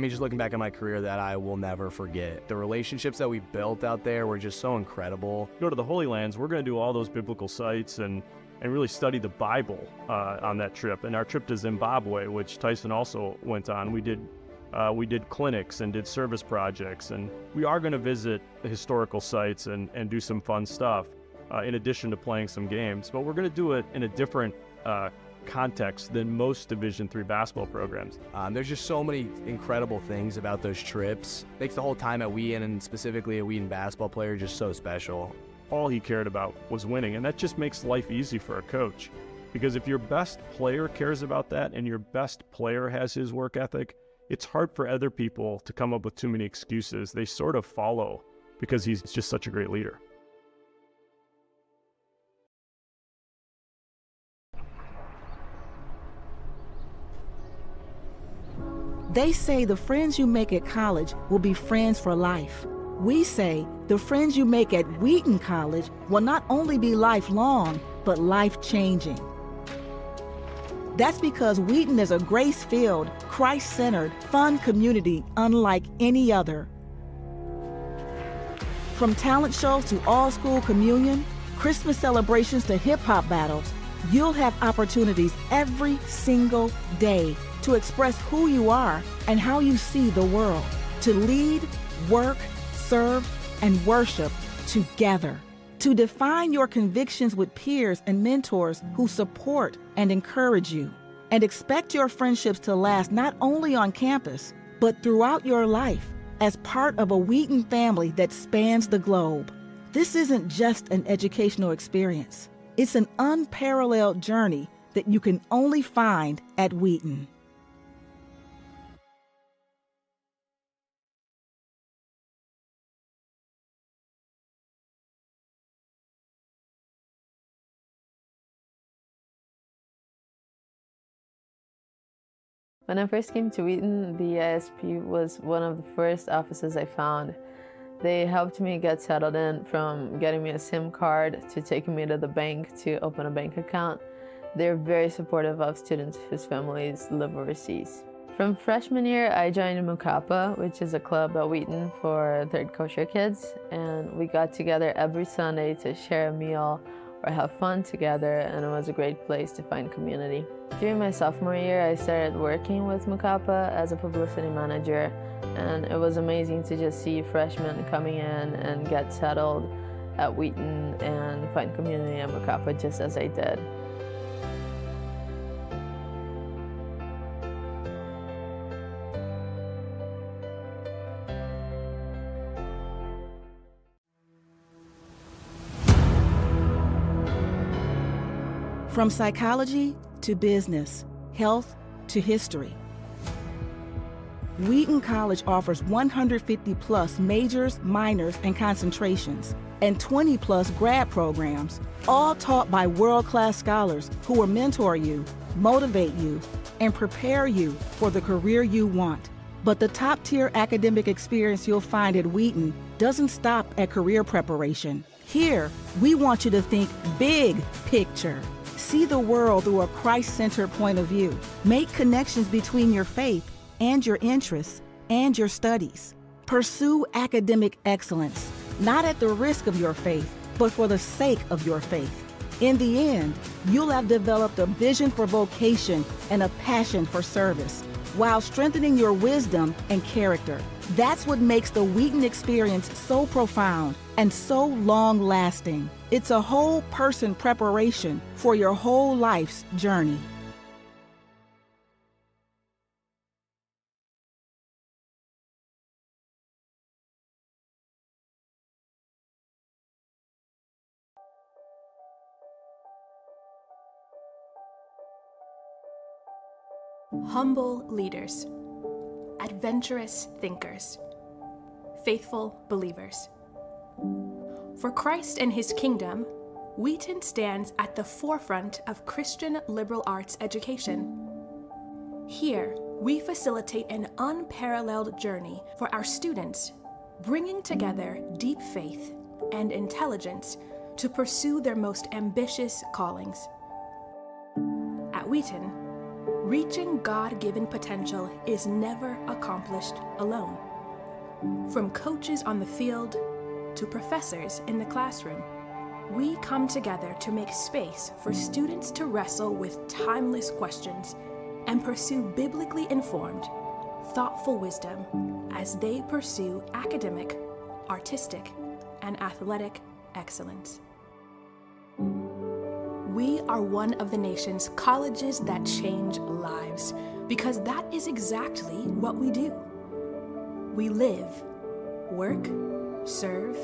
just looking back on my career, that I will never forget. The relationships that we built out there were just so incredible. Go to the Holy Lands, we're going to do all those biblical sites and really study the Bible on that trip. And our trip to Zimbabwe, which Tyson also went on, we did clinics and did service projects, and we are going to visit the historical sites and do some fun stuff in addition to playing some games. But we're going to do it in a different context than most Division III basketball programs. There's just so many incredible things about those trips. Makes the whole time at Wheaton, and specifically a Wheaton basketball player, just so special. All he cared about was winning, and that just makes life easy for a coach. Because if your best player cares about that and your best player has his work ethic, it's hard for other people to come up with too many excuses. They sort of follow because he's just such a great leader. They say the friends you make at college will be friends for life. We say the friends you make at Wheaton College will not only be lifelong, but life-changing. That's because Wheaton is a grace-filled, Christ-centered, fun community unlike any other. From talent shows to all-school communion, Christmas celebrations to hip-hop battles, you'll have opportunities every single day to express who you are and how you see the world, to lead, work, serve, and worship together, to define your convictions with peers and mentors who support and encourage you, and expect your friendships to last not only on campus, but throughout your life as part of a Wheaton family that spans the globe. This isn't just an educational experience. It's an unparalleled journey that you can only find at Wheaton. When I first came to Wheaton, the ISP was one of the first offices I found. They helped me get settled in, from getting me a SIM card to taking me to the bank to open a bank account. They're very supportive of students whose families live overseas. From freshman year, I joined Mukapa, which is a club at Wheaton for third kosher kids, and we got together every Sunday to share a meal or have fun together, and it was a great place to find community. During my sophomore year, I started working with Mukapa as a publicity manager, and it was amazing to just see freshmen coming in and get settled at Wheaton and find community at Mukapa just as I did. From psychology to business, health to history, Wheaton College offers 150 plus majors, minors, and concentrations, and 20 plus grad programs, all taught by world-class scholars who will mentor you, motivate you, and prepare you for the career you want. But the top-tier academic experience you'll find at Wheaton doesn't stop at career preparation. Here, we want you to think big picture. See the world through a Christ-centered point of view. Make connections between your faith and your interests and your studies. Pursue academic excellence, not at the risk of your faith, but for the sake of your faith. In the end, you'll have developed a vision for vocation and a passion for service, while strengthening your wisdom and character. That's what makes the Wheaton experience so profound and so long-lasting. It's a whole person preparation for your whole life's journey. Humble leaders, adventurous thinkers, faithful believers. For Christ and his kingdom, Wheaton stands at the forefront of Christian liberal arts education. Here, we facilitate an unparalleled journey for our students, bringing together deep faith and intelligence to pursue their most ambitious callings. At Wheaton, reaching God-given potential is never accomplished alone. From coaches on the field to professors in the classroom, we come together to make space for students to wrestle with timeless questions and pursue biblically informed, thoughtful wisdom as they pursue academic, artistic, and athletic excellence. We are one of the nation's colleges that change lives, because that is exactly what we do. We live, work, serve,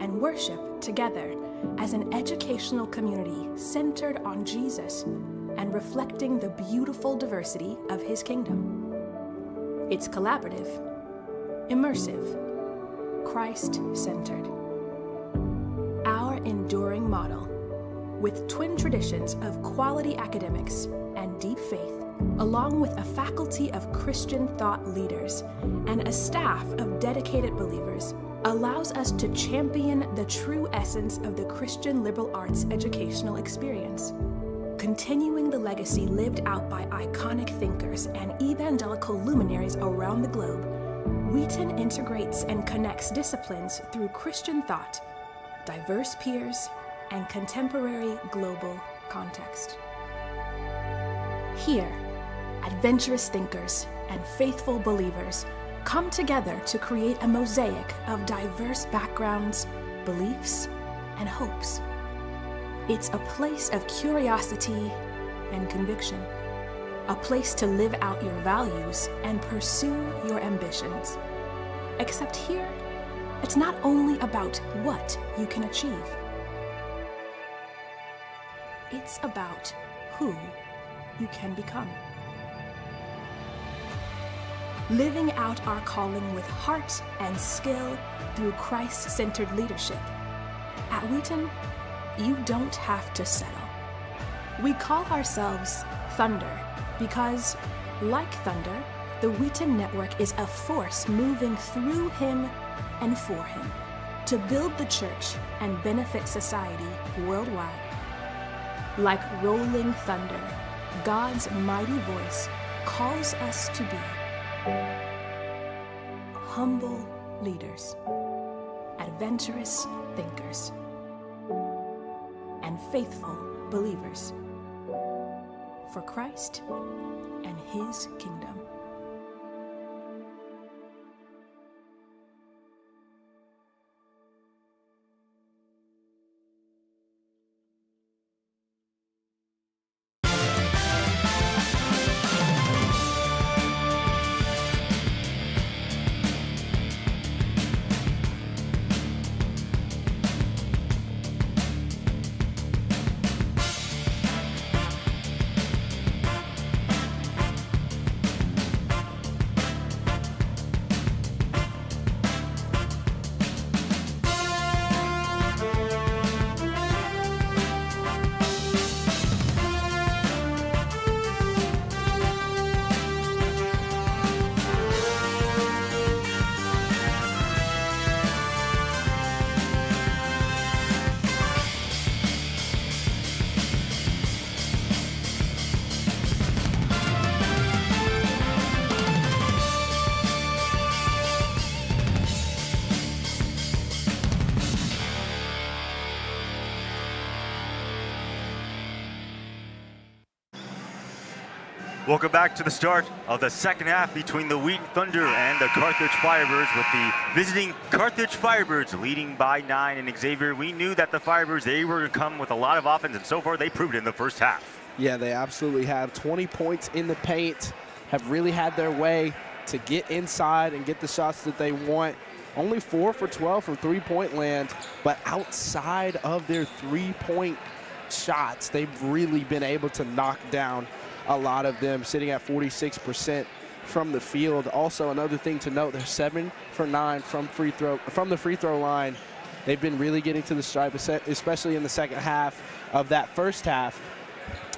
and worship together as an educational community centered on Jesus and reflecting the beautiful diversity of his kingdom. It's collaborative, immersive, Christ-centered. Our enduring model, with twin traditions of quality academics and deep faith, along with a faculty of Christian thought leaders and a staff of dedicated believers, allows us to champion the true essence of the Christian liberal arts educational experience, continuing the legacy lived out by iconic thinkers and evangelical luminaries around the globe. Wheaton integrates and connects disciplines through Christian thought, diverse peers, and contemporary global context. Here, adventurous thinkers and faithful believers come together to create a mosaic of diverse backgrounds, beliefs, and hopes. It's a place of curiosity and conviction, a place to live out your values and pursue your ambitions. Except here, it's not only about what you can achieve. It's about who you can become. Living out our calling with heart and skill through Christ-centered leadership. At Wheaton, you don't have to settle. We call ourselves Thunder because, like thunder, the Wheaton Network is a force moving through him and for him to build the church and benefit society worldwide. Like rolling thunder, God's mighty voice calls us to be humble leaders, adventurous thinkers, and faithful believers for Christ and his kingdom. Welcome back to the start of the second half between the Wheaton Thunder and the Carthage Firebirds, with the visiting Carthage Firebirds leading by 9. And Xavier, we knew that the Firebirds, they were going to come with a lot of offense, and so far they proved it in the first half. Yeah, they absolutely have. 20 points in the paint, have really had their way to get inside and get the shots that they want. Only 4 for 12 from three-point land, but outside of their three-point shots, they've really been able to knock down a lot of them, sitting at 46% from the field. Also, another thing to note, they're 7 for 9 from the free throw line. They've been really getting to the stripe, especially in the second half of that first half.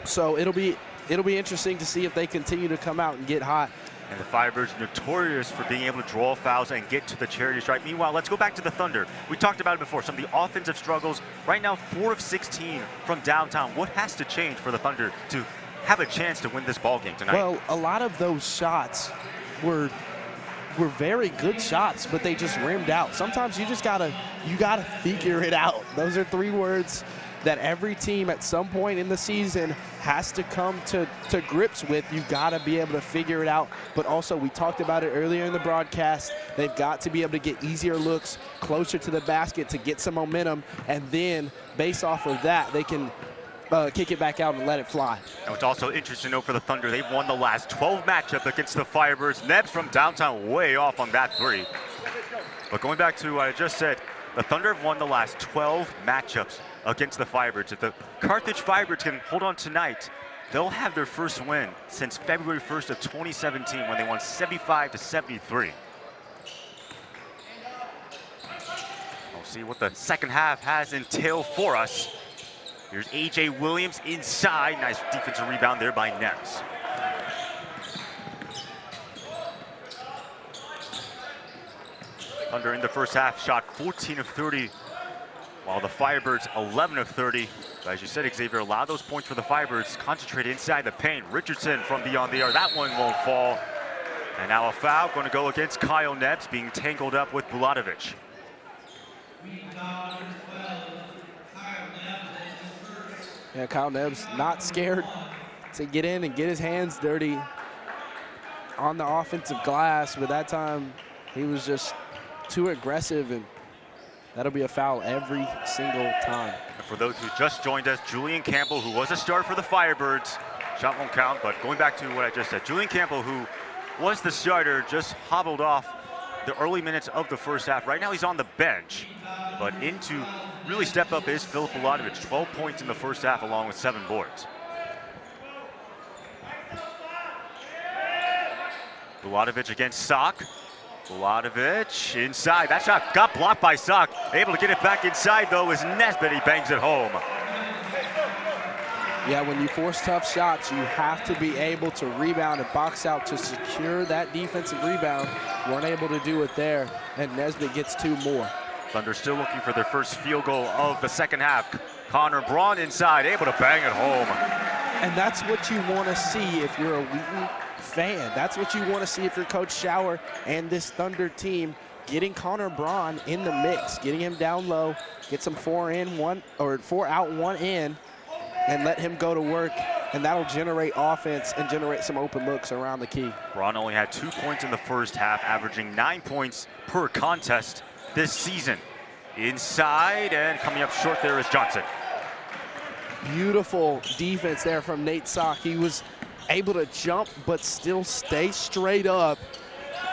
So it'll be interesting to see if they continue to come out and get hot. And the Firebirds notorious for being able to draw fouls and get to the charity stripe. Meanwhile, let's go back to the Thunder. We talked about it before, some of the offensive struggles. Right now, 4 of 16 from downtown. What has to change for the Thunder to have a chance to win this ball game tonight? Well, a lot of those shots were very good shots, but they just rimmed out. Sometimes you gotta figure it out. Those are 3 words that every team at some point in the season has to come to grips with. You gotta be able to figure it out. But also, we talked about it earlier in the broadcast, they've got to be able to get easier looks closer to the basket to get some momentum, and then based off of that, they can kick it back out and let it fly. And what's also interesting to note for the Thunder, they've won the last 12 matchups against the Firebirds. Nebs from downtown way off on that 3. But going back to what I just said, the Thunder have won the last 12 matchups against the Firebirds. If the Carthage Firebirds can hold on tonight, they'll have their first win since February 1st of 2017, when they won 75-73. We'll see what the second half has entailed for us. Here's A.J. Williams inside. Nice defensive rebound there by Nebs. Thunder in the first half shot 14 of 30, while the Firebirds 11 of 30. But as you said, Xavier, a lot of those points for the Firebirds concentrated inside the paint. Richardson from beyond the arc. That one won't fall. And now a foul going to go against Kyle Nebs, being tangled up with Buladovic. Yeah, Kyle Nebs not scared to get in and get his hands dirty on the offensive glass, but that time he was just too aggressive, and that'll be a foul every single time. And for those who just joined us, Julian Campbell, who was a starter for the Firebirds, shot won't count, but going back to what I just said, Julian Campbell, who was the starter, just hobbled off the early minutes of the first half. Right now he's on the bench, but in to really step up is Filip Buladovic. 12 points in the first half along with 7 boards. Buladovic against Sock. Buladovic inside. That shot got blocked by Sock. Able to get it back inside though is Nesbitt. He bangs it home. Yeah, when you force tough shots, you have to be able to rebound and box out to secure that defensive rebound. Weren't able to do it there, and Nesbitt gets 2 more. Thunder still looking for their first field goal of the second half. Connor Braun inside, able to bang it home. And that's what you want to see if you're a Wheaton fan. That's what you want to see if you're Coach Schauer and this Thunder team, getting Connor Braun in the mix, getting him down low, get some 4 out, 1 in, and let him go to work, and that'll generate offense and generate some open looks around the key. Braun only had 2 points in the first half, averaging 9 points per contest this season. Inside, and coming up short there is Johnson. Beautiful defense there from Nate Sock. He was able to jump but still stay straight up.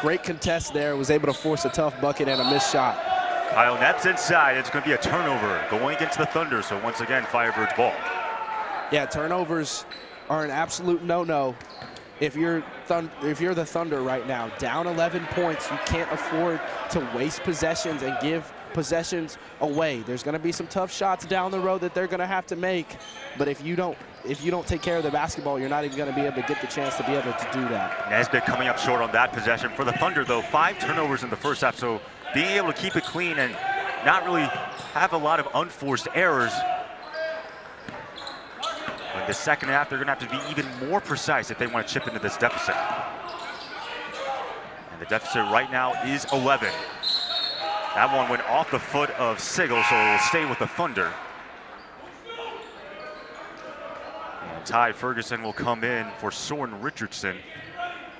Great contest there, was able to force a tough bucket and a missed shot. Kyle Nebs inside. It's going to be a turnover going against the Thunder, so once again, Firebirds ball. Yeah, turnovers are an absolute no-no. If you're the Thunder right now, down 11 points, you can't afford to waste possessions and give possessions away. There's going to be some tough shots down the road that they're going to have to make, but if you don't take care of the basketball, you're not even going to be able to get the chance to be able to do that. Nesbitt coming up short on that possession. For the Thunder, though, 5 turnovers in the first half, so being able to keep it clean and not really have a lot of unforced errors. In the second half, they're going to have to be even more precise if they want to chip into this deficit. And the deficit right now is 11. That one went off the foot of Sigel, so it will stay with the Thunder. Ty Ferguson will come in for Soren Richardson.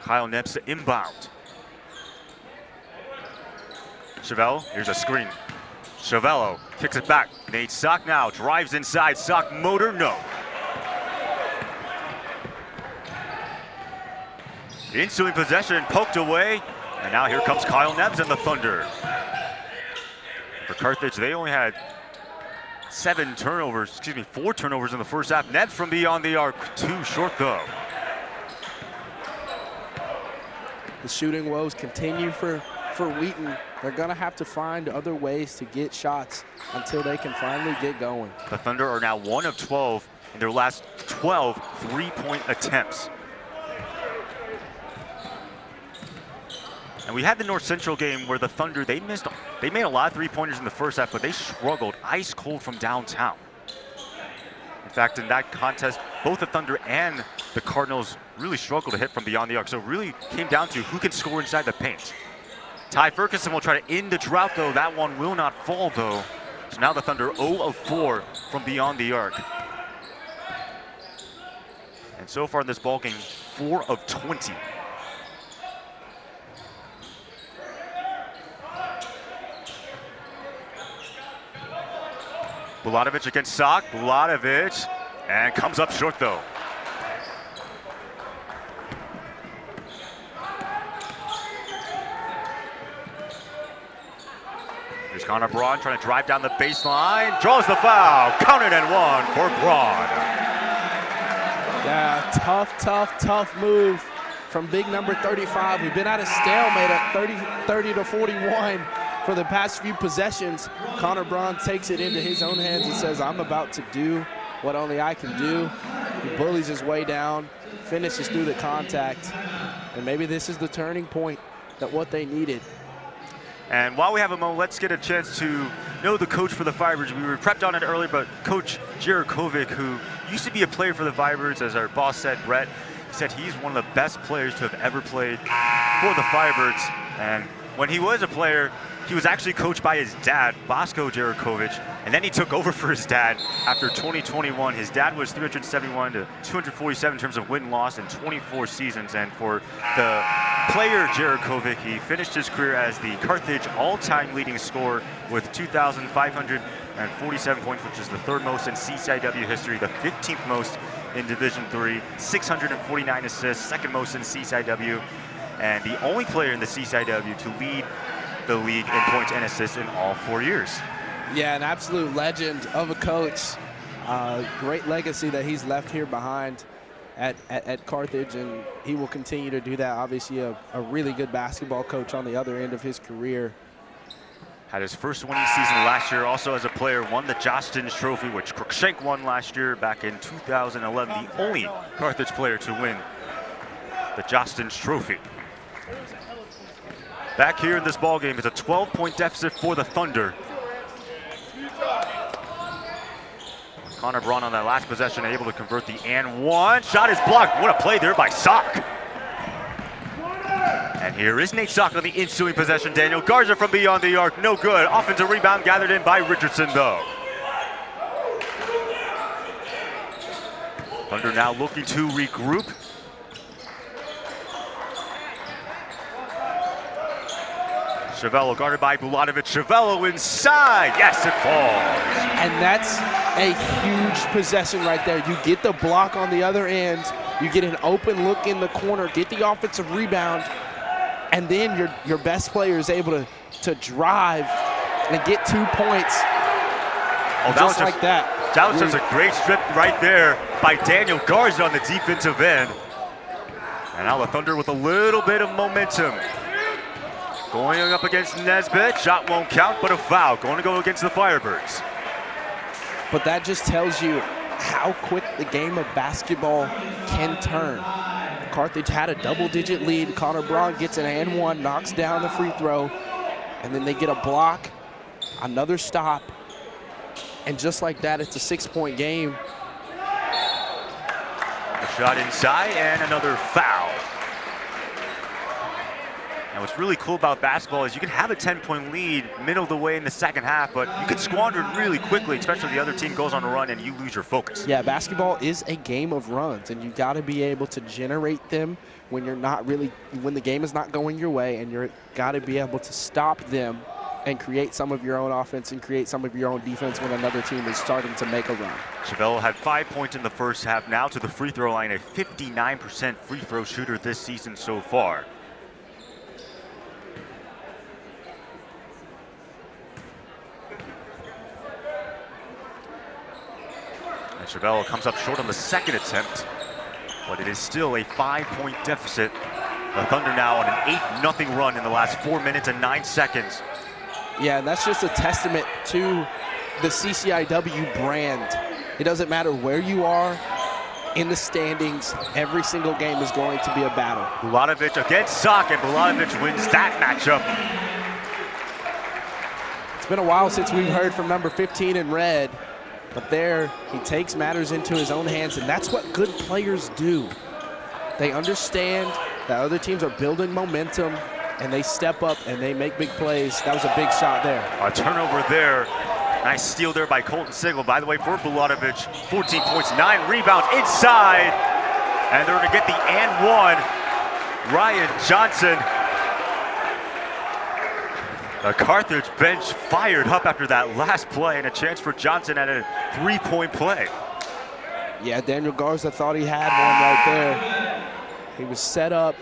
Kyle Nebs to inbound. Chevelle, here's a screen. Chevello kicks it back. Nate Sock now drives inside. Sock motor, no. Ensuing possession, poked away. And now here comes Kyle Nebs and the Thunder. For Carthage, they only had 4 turnovers in the first half. Nebs from beyond the arc, 2 short though. The shooting woes continue for Wheaton. They're gonna have to find other ways to get shots until they can finally get going. The Thunder are now 1 of 12 in their last 12 3-point attempts. And we had the North Central game where the Thunder, they made a lot of 3-pointers in the first half, but they struggled ice cold from downtown. In fact, in that contest, both the Thunder and the Cardinals really struggled to hit from beyond the arc. So it really came down to who can score inside the paint. Ty Ferguson will try to end the drought though. That one will not fall though. So now the Thunder 0 of 4 from beyond the arc. And so far in this ball game, 4 of 20. Bulatovic against Sock. Bulatovic, and comes up short though. Here's Connor Braun trying to drive down the baseline. Draws the foul. Counted and 1 for Braun. Yeah, tough move from big number 35. We've been at a stalemate at 30 to 41 for the past few possessions. Connor Braun takes it into his own hands and says, I'm about to do what only I can do. He bullies his way down, finishes through the contact, and maybe this is the turning point that what they needed. And while we have a moment, let's get a chance to know the coach for the Firebirds. We were prepped on it earlier, but Coach Jarakovic, who used to be a player for the Firebirds, as our boss said, Brett, he said he's one of the best players to have ever played for the Firebirds. And when he was a player, he was actually coached by his dad, Bosko Jarakovic, and then he took over for his dad after 2021. His dad was 371 to 247 in terms of win and loss in 24 seasons. And for the player Jarakovic, he finished his career as the Carthage all-time leading scorer with 2,547 points, which is the 3rd most in CCIW history, the 15th most in Division III, 649 assists, 2nd most in CCIW, and the only player in the CCIW to lead the league in points and assists in all 4 years. Yeah, an absolute legend of a coach. Great legacy that he's left here behind at Carthage, and he will continue to do that. Obviously a really good basketball coach on the other end of his career. Had his first winning season last year, also as a player, won the Jostens Trophy, which Cruikshank won last year back in 2011, the only Carthage player to win the Jostens Trophy. Back here in this ball game, it's a 12-point deficit for the Thunder. Connor Braun on that last possession, able to convert the and 1. Shot is blocked. What a play there by Sock. And here is Nate Sock on the ensuing possession. Daniel Garza from beyond the arc, no good. Offensive rebound gathered in by Richardson though. Thunder now looking to regroup. Chevello guarded by Bulatovic. Chevello inside. Yes, it falls. And that's a huge possession right there. You get the block on the other end. You get an open look in the corner, get the offensive rebound, and then your best player is able to drive and get 2 points. Oh, just like that. That was just a great strip right there by Daniel Garza on the defensive end. And now the Thunder with a little bit of momentum. Going up against Nesbitt, shot won't count, but a foul. Going to go against the Firebirds. But that just tells you how quick the game of basketball can turn. Carthage had a double-digit lead. Connor Braun gets an and 1, knocks down the free throw, and then they get a block, another stop, and just like that, it's a 6-point game. A shot inside and another foul. And what's really cool about basketball is you can have a 10-point lead middle of the way in the second half, but you can squander it really quickly, especially if the other team goes on a run and you lose your focus. Yeah, basketball is a game of runs, and you got to be able to generate them when when the game is not going your way, and you're got to be able to stop them and create some of your own offense and create some of your own defense when another team is starting to make a run. Chevello had 5 points in the first half, now to the free throw line, a 59% free throw shooter this season so far. And Chevello comes up short on the second attempt, but it is still a 5-point deficit. The Thunder now on an 8-0 run in the last 4 minutes and 9 seconds. Yeah, and that's just a testament to the CCIW brand. It doesn't matter where you are in the standings, every single game is going to be a battle. Bulatovic against Sock, and Bulatovic wins that matchup. It's been a while since we've heard from number 15 in red, but there he takes matters into his own hands, and that's what good players do. They understand that other teams are building momentum, and they step up and they make big plays. That was a big shot there. A turnover there. Nice steal there by Colton Sigel. By the way, for Bulatovic, 14 points, 9 rebounds inside. And they're going to get the and one. Ryan Johnson. The Carthage bench fired up after that last play, and a chance for Johnson at a 3-point play. Yeah, Daniel Garza thought he had one right there. He was set up,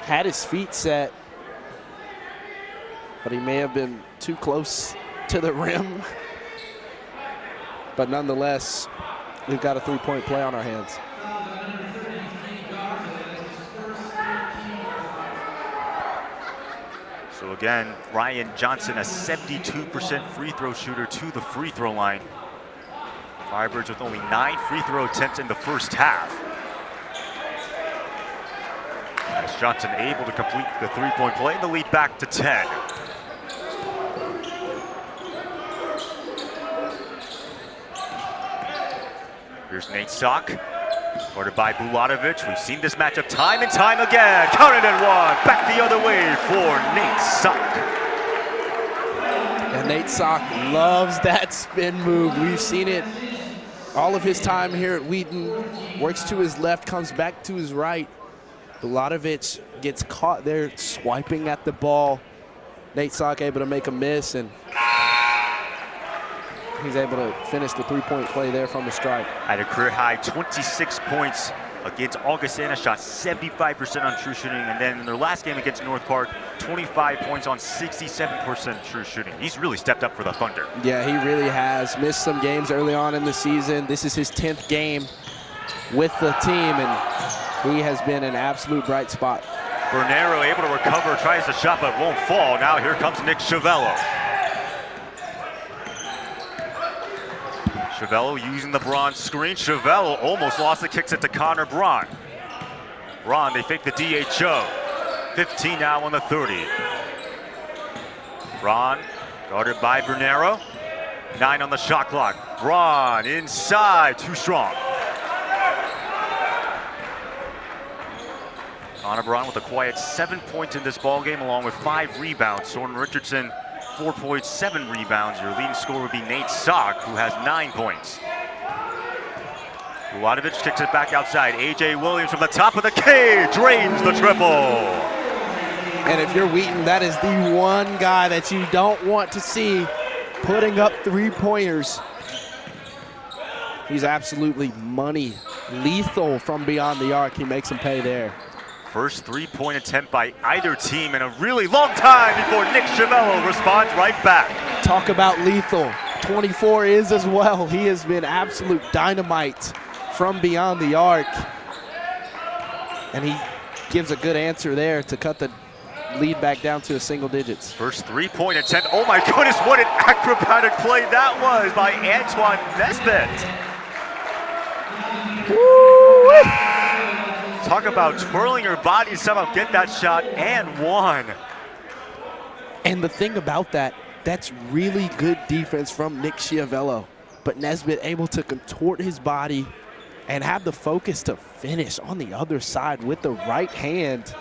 had his feet set, but he may have been too close to the rim. But nonetheless, we've got a 3-point play on our hands. So again, Ryan Johnson, a 72% free throw shooter to the free throw line. Firebirds with only 9 free throw attempts in the first half. As Johnson able to complete the 3-point play, and the lead back to 10. Here's Nate Sock, guarded by Bulatovic. We've seen this matchup time and time again. Counted and one. Back the other way for Nate Sock. And Nate Sock loves that spin move. We've seen it all of his time here at Wheaton. Works to his left, comes back to his right. Bulatovic gets caught there swiping at the ball. Nate Sock able to make a miss, and he's able to finish the 3-point play there from the stripe. At a career high 26 points against Augustana, shot 75% on true shooting, and then in their last game against North Park, 25 points on 67% true shooting. He's really stepped up for the Thunder. Yeah, he really has. Missed some games early on in the season. This is his 10th game with the team, and he has been an absolute bright spot. Bernero able to recover, tries the shot but won't fall. Now here comes Nick Chevello. Chevello using the Braun screen. Chevello almost lost it, kicks it to Connor Braun. Braun, they fake the DHO. 15 now on the 30. Braun guarded by Bernero. 9 on the shot clock. Braun inside, too strong. Connor Braun with a quiet 7 points in this ballgame, along with 5 rebounds. Soren Richardson, 4 points, 7 rebounds. Your leading scorer would be Nate Sock, who has 9 points. Bulatovic kicks it back outside. A.J. Williams from the top of the key drains the triple. And if you're Wheaton, that is the one guy that you don't want to see putting up 3-pointers. He's absolutely money, lethal from beyond the arc. He makes him pay there. First 3-point attempt by either team in a really long time before Nick Chevello responds right back. Talk about lethal. 24 is as well. He has been absolute dynamite from beyond the arc. And he gives a good answer there to cut the lead back down to a single digits. First 3-point attempt. Oh my goodness, what an acrobatic play that was by Antoine Nesbitt. Woo-wee. Talk about twirling your body to somehow get that shot and one. And the thing about that, that's really good defense from Nick Chevello. But Nesbitt able to contort his body and have the focus to finish on the other side with the right hand.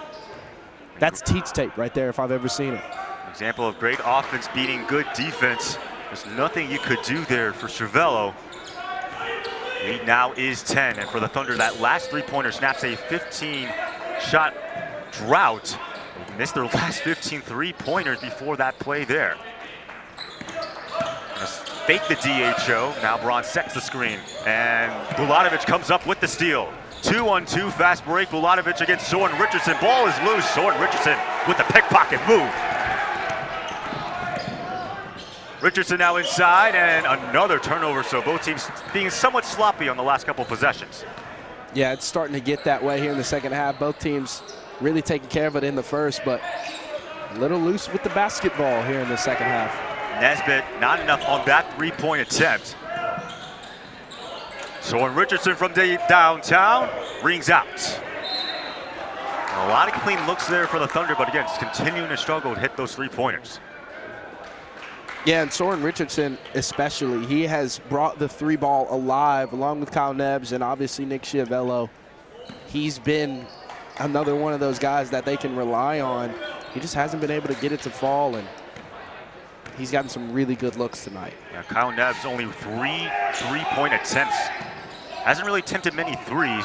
That's teach tape right there if I've ever seen it. Example of great offense beating good defense. There's nothing you could do there for Cervello. Lead now is 10, and for the Thunder, that last three-pointer snaps a 15-shot drought. They missed their last 15 three-pointers before that play there. Fake the DHO. Now Braun sets the screen, and Bulatovic comes up with the steal. 2-on-2 fast break. Bulatovic against Soren Richardson. Ball is loose. Soren Richardson with the pickpocket move. Richardson now inside, and another turnover, so both teams being somewhat sloppy on the last couple possessions. Yeah, it's starting to get that way here in the second half. Both teams really taking care of it in the first, but a little loose with the basketball here in the second half. Nesbitt not enough on that three-point attempt. Soren Richardson from downtown rings out. A lot of clean looks there for the Thunder, but again, just continuing to struggle to hit those three-pointers. Yeah, and Soren Richardson especially, he has brought the three ball alive along with Kyle Nebbs and obviously Nick Schiavello. He's been another one of those guys that they can rely on. He just hasn't been able to get it to fall, and he's gotten some really good looks tonight. Yeah, Kyle Nebbs only 3 three-point attempts. Hasn't really attempted many threes.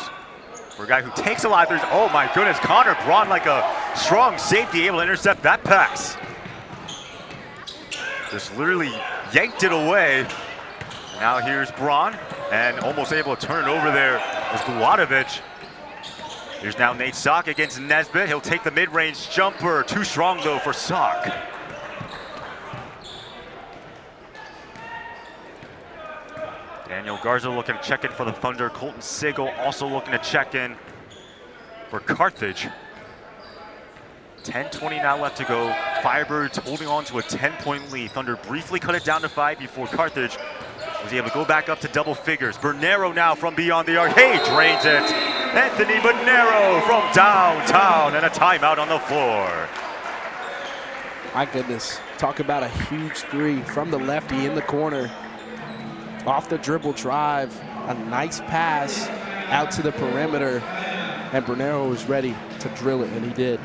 For a guy who takes a lot of threes, oh my goodness, Connor Braun like a strong safety able to intercept that pass. Just literally yanked it away. Now here's Braun, and almost able to turn it over there was Bulatovic. Here's now Nate Sock against Nesbitt. He'll take the mid-range jumper. Too strong though for Sock. Daniel Garza looking to check in for the Thunder. Colton Sigel also looking to check in for Carthage. 10:20 now left to go. Firebirds holding on to a 10-point lead. Thunder briefly cut it down to 5 before Carthage was able to go back up to double figures. Bernero now from beyond the arc. He drains it. Anthony Bernero from downtown, and a timeout on the floor. My goodness, talk about a huge three from the lefty in the corner. Off the dribble drive, a nice pass out to the perimeter, and Bernero was ready to drill it, and he did.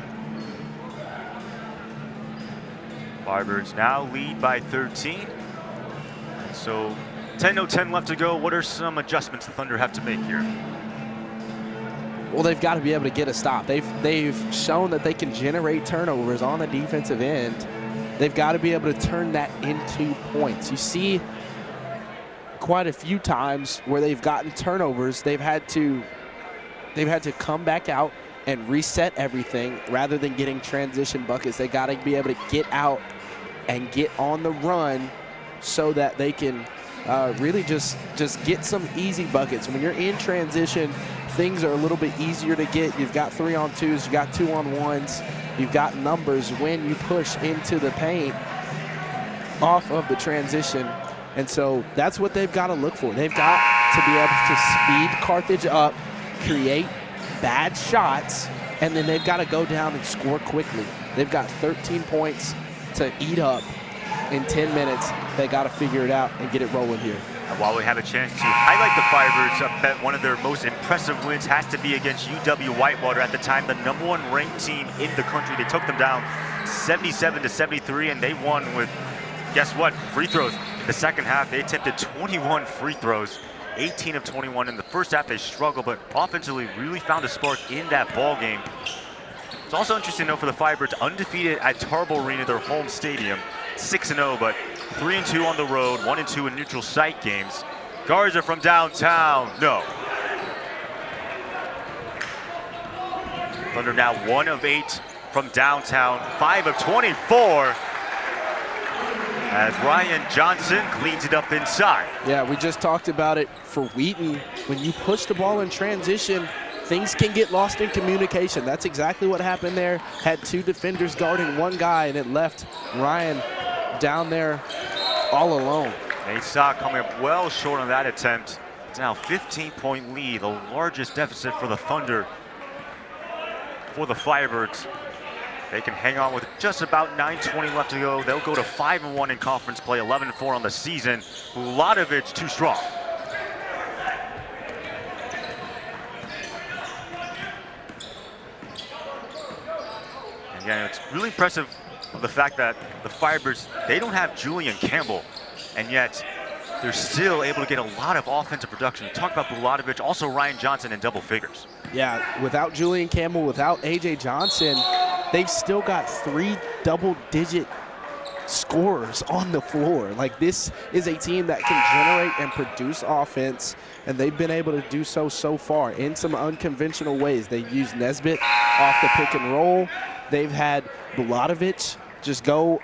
Firebirds now lead by 13. And so 10:10 left to go. What are some adjustments the Thunder have to make here? Well, they've got to be able to get a stop. They've shown that they can generate turnovers on the defensive end. They've got to be able to turn that into points. You see quite a few times where they've gotten turnovers, they've had to come back out and reset everything rather than getting transition buckets. They got to be able to get out and get on the run so that they can really just get some easy buckets. When you're in transition, things are a little bit easier to get. You've got 3-on-2s, you've got 2-on-1s, you've got numbers when you push into the paint off of the transition. And so that's what they've got to look for. They've got to be able to speed Carthage up, create bad shots, and then they've got to go down and score quickly. They've got 13 points to eat up in 10 minutes. They got to figure it out and get it rolling here. And while we have a chance to highlight the Firebirds, I bet one of their most impressive wins has to be against UW Whitewater. At the time, the #1 ranked team in the country. They took them down 77-73, and they won with, guess what, free throws. In the second half, they attempted 21 free throws, 18 of 21. In the first half, they struggled, but offensively really found a spark in that ball game. It's also interesting to know for the Firebirds, undefeated at Tarble Arena, their home stadium, 6-0, but 3-2 on the road, 1-2 in neutral site games. Garza from downtown, no. Thunder now 1 of 8 from downtown, 5 of 24. As Ryan Johnson cleans it up inside. Yeah, we just talked about it for Wheaton. When you push the ball in transition, things can get lost in communication. That's exactly what happened there. Had 2 defenders guarding 1 guy, and it left Ryan down there all alone. Nate Sock coming up well short on that attempt. It's now a 15-point lead, the largest deficit for the Thunder. For the Firebirds, they can hang on with just about 9:20 left to go. They'll go to 5-1 in conference play, 11-4 on the season. Bulatovic too strong. Again, it's really impressive of the fact that the Firebirds, they don't have Julian Campbell, and yet they're still able to get a lot of offensive production. Talk about Buladovic, also Ryan Johnson in double figures. Yeah, without Julian Campbell, without A.J. Johnson, they've still got 3 double-digit scorers on the floor. Like, this is a team that can generate and produce offense, and they've been able to do so far in some unconventional ways. They use Nesbitt off the pick and roll. They've had Buladovic just go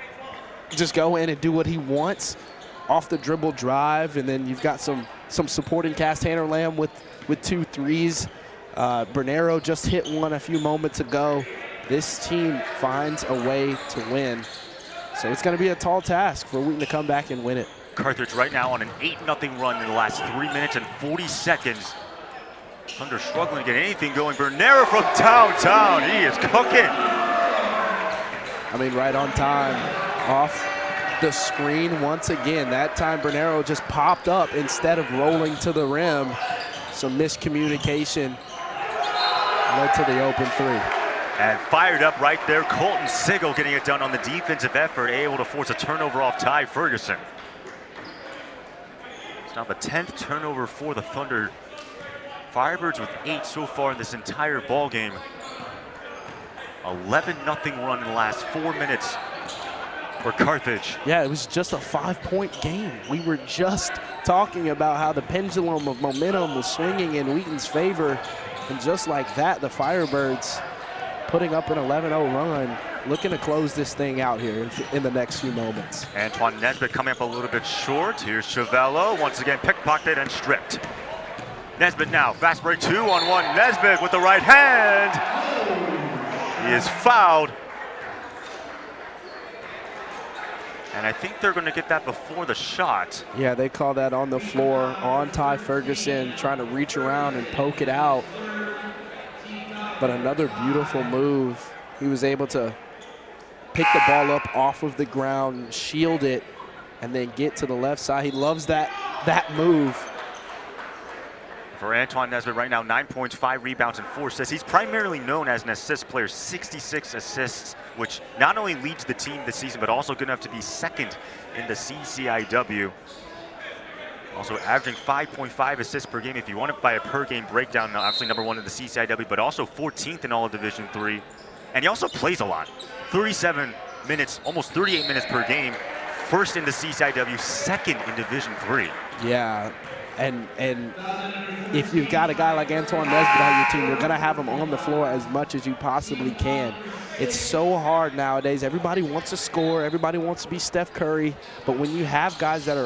in and do what he wants off the dribble drive, and then you've got some supporting cast. Tanner Lamb with 2 threes. Bernero just hit one a few moments ago. This team finds a way to win. So it's going to be a tall task for Wheaton to come back and win it. Carthage right now on an 8-0 run in the last 3 minutes and 40 seconds. Thunder struggling to get anything going. Bernero from downtown, he is cooking. I mean, right on time, off the screen once again. That time Bernero just popped up instead of rolling to the rim. Some miscommunication led to the open 3. And fired up right there, Colton Sigel getting it done on the defensive effort, able to force a turnover off Ty Ferguson. It's now the 10th turnover for the Thunder. Firebirds with 8 so far in this entire ball game. 11-0 run in the last 4 minutes for Carthage. Yeah, it was just a 5-point game. We were just talking about how the pendulum of momentum was swinging in Wheaton's favor. And just like that, the Firebirds putting up an 11-0 run, looking to close this thing out here in the next few moments. Antoine Nesbitt coming up a little bit short. Here's Chavello, once again pickpocketed and stripped. Nesbitt now, fast break 2-on-1. Nesbitt with the right hand. He is fouled. And I think they're going to get that before the shot. Yeah, they call that on the floor on Ty Ferguson, trying to reach around and poke it out. But another beautiful move. He was able to pick the ball up off of the ground, shield it, and then get to the left side. He loves that move. For Antoine Nesbitt right now, 9 points, 5 rebounds, and 4 assists. He's primarily known as an assist player, 66 assists, which not only leads the team this season, but also good enough to be second in the CCIW. Also averaging 5.5 assists per game if you want it by a per game breakdown. Obviously number 1 in the CCIW, but also 14th in all of Division III. And he also plays a lot. 37 minutes, almost 38 minutes per game. First in the CCIW, second in Division III. Yeah, and if you've got a guy like Antoine Nesbitt on your team, you're going to have him on the floor as much as you possibly can. It's so hard nowadays. Everybody wants to score. Everybody wants to be Steph Curry. But when you have guys that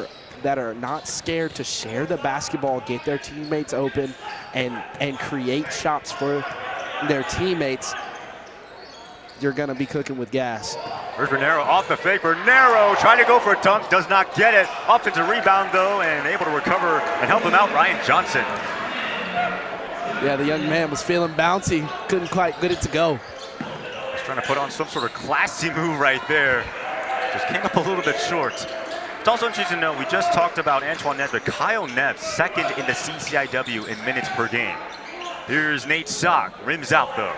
are not scared to share the basketball, get their teammates open, and create shots for their teammates, you're going to be cooking with gas. There's Bernero off the fake. Bernero trying to go for a dunk, does not get it. Offensive rebound, though, and able to recover and help him out, Ryan Johnson. Yeah, the young man was feeling bouncy, couldn't quite get it to go. He's trying to put on some sort of classy move right there. Just came up a little bit short. It's also interesting to note, we just talked about Antoine Nesbitt. Kyle Neves, second in the CCIW in minutes per game. Here's Nate Sock, rims out though.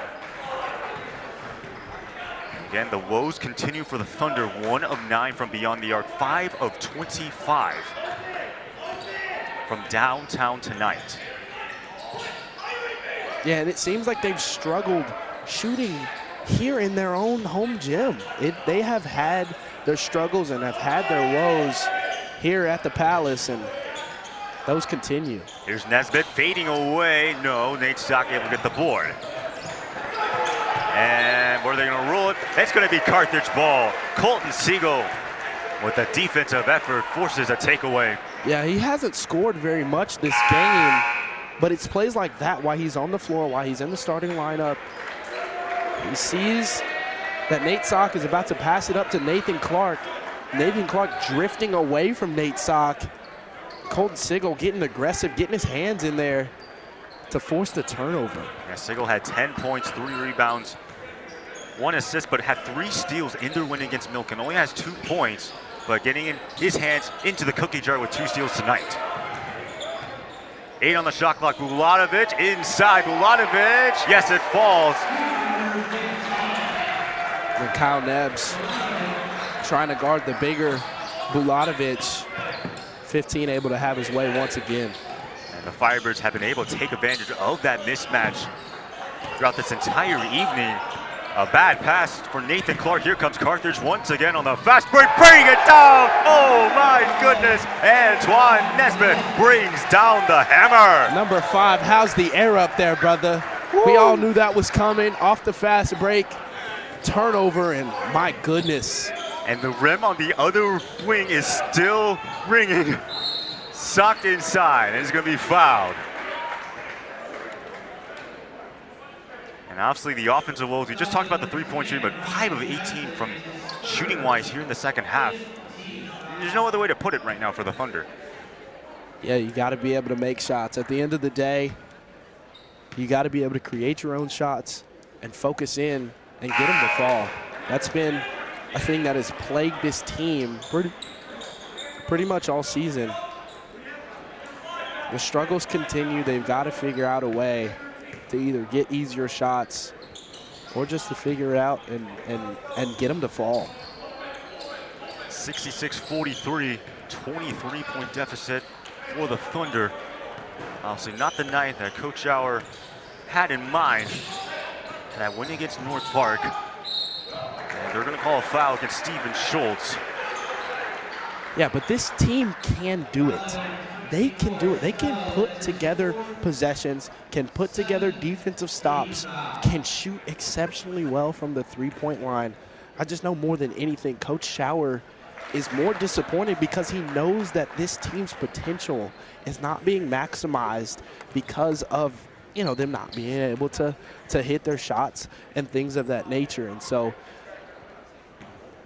Again, the woes continue for the Thunder. 1 of 9 from beyond the arc, 5 of 25 from downtown tonight. Yeah, and it seems like they've struggled shooting here in their own home gym. They have had their struggles and have had their woes here at the Palace, and those continue. Here's Nesbitt fading away. No, Nate Stock able to get the board. And where are they going to roll it? It's going to be Carthage ball. Colton Siegel with a defensive effort forces a takeaway. Yeah, he hasn't scored very much this game, but it's plays like that while he's on the floor, while he's in the starting lineup. He sees that Nate Sock is about to pass it up to Nathan Clark. Nathan Clark drifting away from Nate Sock. Colton Siegel getting aggressive, getting his hands in there to force the turnover. Yeah, Siegel had 10 points, 3 rebounds, 1 assist, but had 3 steals in their win against Milken. Only has 2 points, but getting in his hands into the cookie jar with 2 steals tonight. 8 on the shot clock. Buladovic inside. Buladovic. Yes, it falls. And Kyle Nebbs trying to guard the bigger Bulatovic. 15 able to have his way once again. And the Firebirds have been able to take advantage of that mismatch throughout this entire evening. A bad pass for Nathan Clark. Here comes Carthage once again on the fast break, bringing it down. Oh my goodness. Antoine Nesbitt brings down the hammer. Number 5, how's the air up there, brother? Woo. We all knew that was coming off the fast break. Turnover, and my goodness. And the rim on the other wing is still ringing. Socked inside, and it's going to be fouled. And obviously the offensive woes, we just talked about the three-point shooting, but 5 of 18 from shooting-wise here in the second half. There's no other way to put it right now for the Thunder. Yeah, you got to be able to make shots. At the end of the day, you got to be able to create your own shots and focus in and get them to fall. That's been a thing that has plagued this team pretty much all season. The struggles continue. They've got to figure out a way to either get easier shots or just to figure it out and get them to fall. 66-43, 23-point deficit for the Thunder. Obviously not the ninth that Coach Schauer had in mind. That win against North Park. And they're going to call a foul against Steven Schultz. Yeah, but this team can do it. They can do it. They can put together possessions, can put together defensive stops, can shoot exceptionally well from the three-point line. I just know more than anything, Coach Schauer is more disappointed because he knows that this team's potential is not being maximized because of, you know, them not being able to hit their shots and things of that nature. And so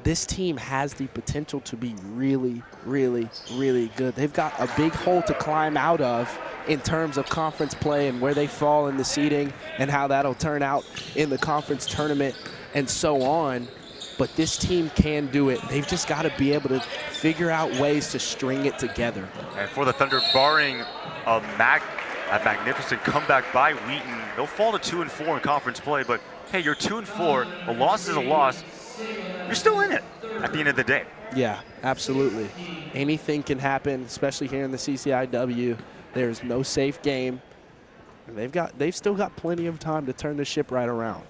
this team has the potential to be really, really, really good. They've got a big hole to climb out of in terms of conference play and where they fall in the seeding and how that'll turn out in the conference tournament and so on. But this team can do it. They've just got to be able to figure out ways to string it together. And for the Thunder, barring a magnificent comeback by Wheaton, they'll fall to 2-4 in conference play. But hey, you're 2-4. A loss is a loss. You're still in it at the end of the day. Yeah, absolutely. Anything can happen, especially here in the CCIW. There's no safe game. They've still got plenty of time to turn the ship right around.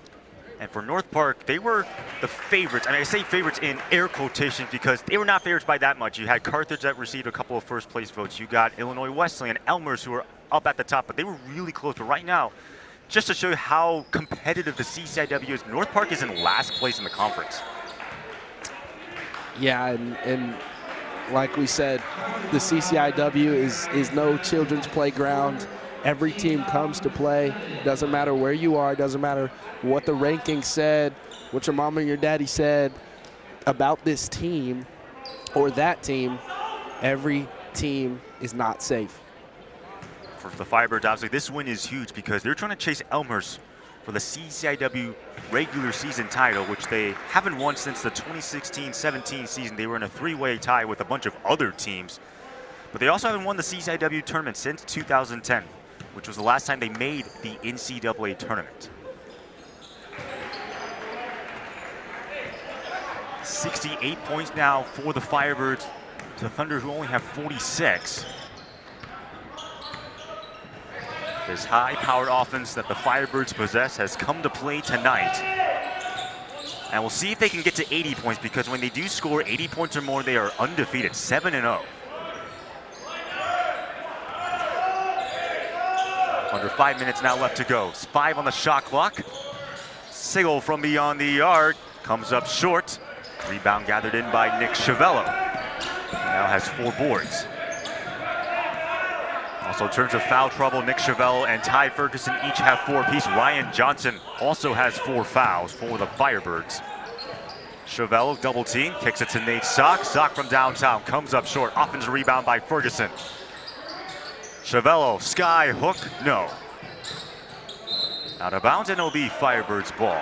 And for North Park, they were the favorites. I mean, I say favorites in air quotations because they were not favorites by that much. You had Carthage that received a couple of first place votes. You got Illinois Wesleyan, Elmhurst, who were up at the top, but they were really close. But right now, just to show you how competitive the CCIW is, North Park is in last place in the conference. Yeah, and like we said, the CCIW is no children's playground. Every team comes to play. Doesn't matter where you are. Doesn't matter what the rankings said, what your mama and your daddy said about this team or that team. Every team is not safe. For the Firebirds, obviously, this win is huge because they're trying to chase Elmhurst for the CCIW regular season title, which they haven't won since the 2016-17 season. They were in a three-way tie with a bunch of other teams. But they also haven't won the CCIW tournament since 2010, which was the last time they made the NCAA tournament. 68 points now for the Firebirds. The Thunder, who only have 46. This high-powered offense that the Firebirds possess has come to play tonight. And we'll see if they can get to 80 points, because when they do score 80 points or more, they are undefeated, 7-0. Under 5 minutes now left to go. 5 on the shot clock. Sigel from beyond the arc comes up short. Rebound gathered in by Nick Chiavello. Now has 4 boards. Also, in terms of foul trouble, Nick Chiavello and Ty Ferguson each have 4 apiece. Ryan Johnson also has 4 fouls for the Firebirds. Chiavello double team, kicks it to Nate Sock. Sock from downtown comes up short. Offensive rebound by Ferguson. Chiavello, sky hook, no. Out of bounds, and it'll be Firebirds ball.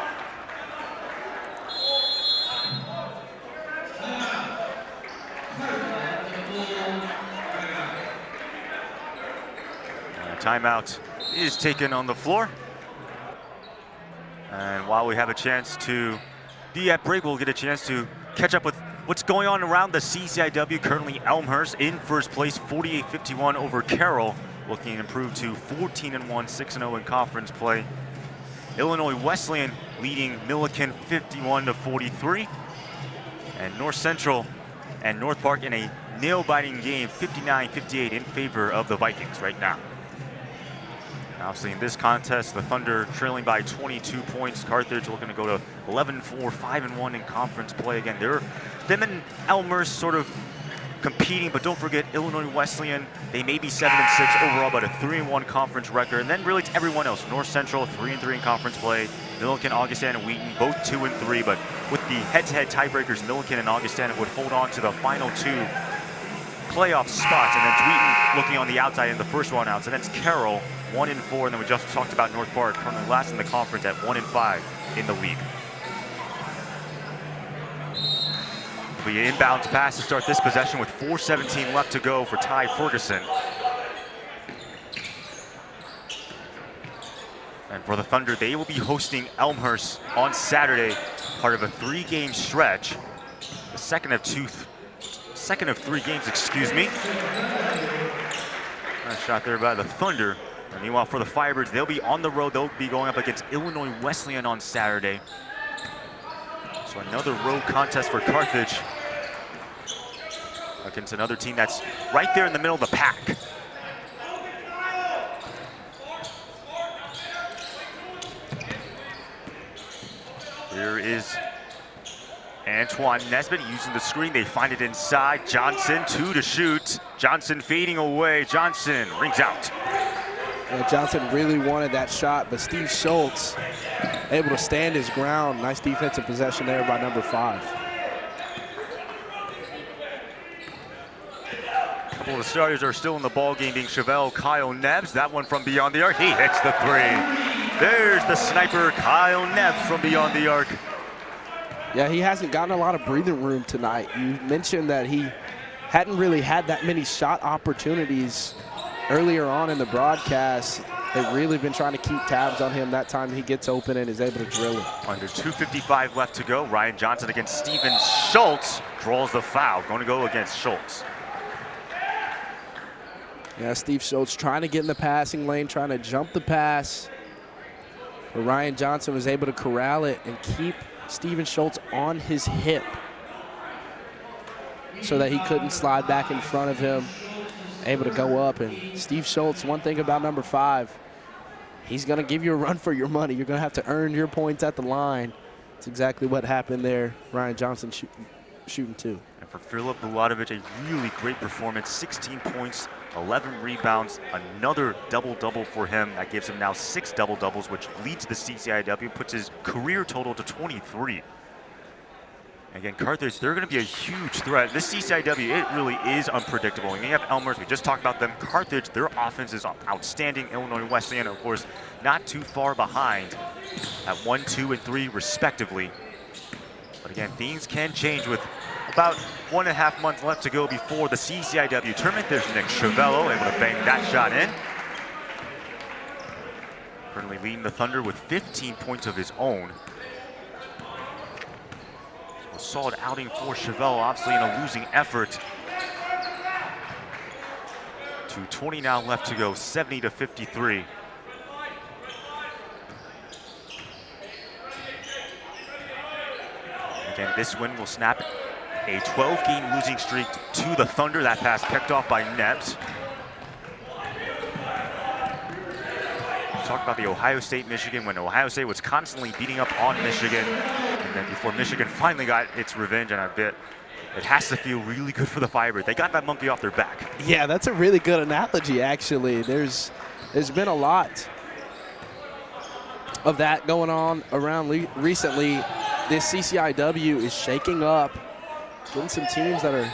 Timeout is taken on the floor. And while we have a chance to At break, we'll get a chance to catch up with what's going on around the CCIW. Currently, Elmhurst in first place, 48-51 over Carroll, looking to improve to 14-1, 6-0 in conference play. Illinois Wesleyan leading Milliken 51-43. And North Central and North Park in a nail-biting game, 59-58 in favor of the Vikings right now. Obviously in this contest, the Thunder trailing by 22 points. Carthage looking to go to 11-4, 5-1 in conference play. Again, them and Elmhurst sort of competing, but don't forget Illinois Wesleyan, they may be 7-6 overall, but a 3-1 conference record. And then really it's everyone else. North Central, 3-3 in conference play. Milliken, Augustana, and Wheaton, both 2-3, but with the head-to-head tiebreakers, Milliken and Augustana would hold on to the final 2 playoff spots, and then Wheaton looking on the outside in the first one out. So that's Carroll, 1-4, and then we just talked about North Park, currently last in the conference at 1-5 in the league. It'll be an inbounds pass to start this possession with 4:17 left to go for Ty Ferguson. And for the Thunder, they will be hosting Elmhurst on Saturday, part of a 3-game stretch. The second of 3 games, excuse me. Nice shot there by the Thunder. And meanwhile, for the Firebirds, they'll be on the road. They'll be going up against Illinois Wesleyan on Saturday. So another road contest for Carthage against another team that's right there in the middle of the pack. Here is Antoine Nesbitt using the screen. They find it inside. Johnson, 2 to shoot. Johnson fading away. Johnson rings out. Yeah, Johnson really wanted that shot, but Steve Schultz able to stand his ground. Nice defensive possession there by number 5. A couple of the starters are still in the ball game, being Chevelle, Kyle Nebbs. That one from beyond the arc. He hits the 3. There's the sniper, Kyle Nebbs from beyond the arc. Yeah, he hasn't gotten a lot of breathing room tonight. You mentioned that he hadn't really had that many shot opportunities earlier on in the broadcast. They've really been trying to keep tabs on him. That time he gets open and is able to drill it. Under 2:55 left to go. Ryan Johnson against Steven Schultz draws the foul. Going to go against Schultz. Yeah, Steve Schultz trying to get in the passing lane, trying to jump the pass. But Ryan Johnson was able to corral it and keep Steven Schultz on his hip so that he couldn't slide back in front of him, able to go up. And Steve Schultz, one thing about number 5, he's going to give you a run for your money. You're going to have to earn your points at the line. That's exactly what happened there. Ryan Johnson shooting 2. And for Filip Buladovic, a really great performance. 16 points, 11 rebounds, another double-double for him. That gives him now 6 double-doubles, which leads the CCIW, puts his career total to 23. Again, Carthage, they're going to be a huge threat. This CCIW, it really is unpredictable. I mean, you have Elmhurst, we just talked about them. Carthage, their offense is outstanding. Illinois Wesleyan, of course, not too far behind at 1, 2, and 3, respectively. But again, things can change with about 1.5 months left to go before the CCIW tournament. There's Nick Chavello able to bang that shot in. Currently leading the Thunder with 15 points of his own. So a solid outing for Chavello, obviously in a losing effort. 2:20 now left to go, 70-53. Again, this win will snap a 12-game losing streak to the Thunder. That pass picked off by Nebbs. Talk about the Ohio State-Michigan, when Ohio State was constantly beating up on Michigan, and then before Michigan finally got its revenge, and I bet it has to feel really good for the Firebirds. They got that monkey off their back. Yeah, that's a really good analogy, actually. There's been a lot of that going on around recently. This CCIW is shaking up, getting some teams that are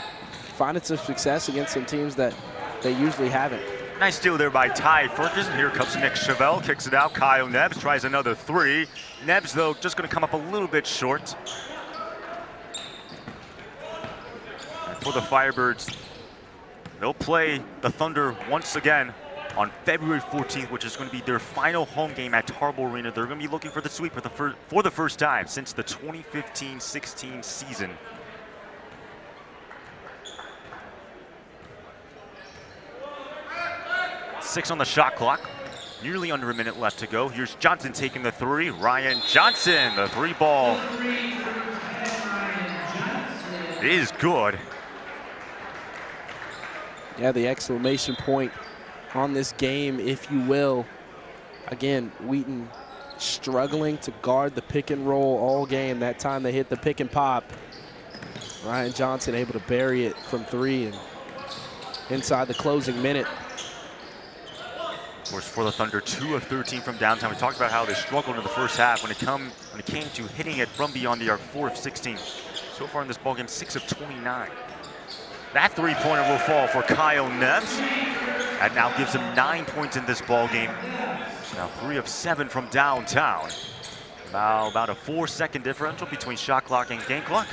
finding some success against some teams that they usually haven't. Nice steal there by Ty Ferguson. Here comes Nick Chevelle, kicks it out. Kyle Nebbs tries another 3. Nebbs, though, just going to come up a little bit short. And for the Firebirds, they'll play the Thunder once again on February 14th, which is going to be their final home game at Tarble Arena. They're going to be looking for the sweep for the first time since the 2015-16 season. Six on the shot clock. Nearly under a minute left to go. Here's Johnson taking the three. Ryan Johnson, the three ball is good. Yeah, the exclamation point on this game, if you will. Again, Wheaton struggling to guard the pick and roll all game. That time they hit the pick and pop. Ryan Johnson able to bury it from three and inside the closing minute. Of course, for the Thunder, 2 of 13 from downtown. We talked about how they struggled in the first half when it came to hitting it from beyond the arc. 4 of 16. So far in this ballgame, 6 of 29. That three-pointer will fall for Kyle Neves. That now gives him 9 points in this ballgame. Now 3 of 7 from downtown. About a 4-second differential between shot clock and game clock.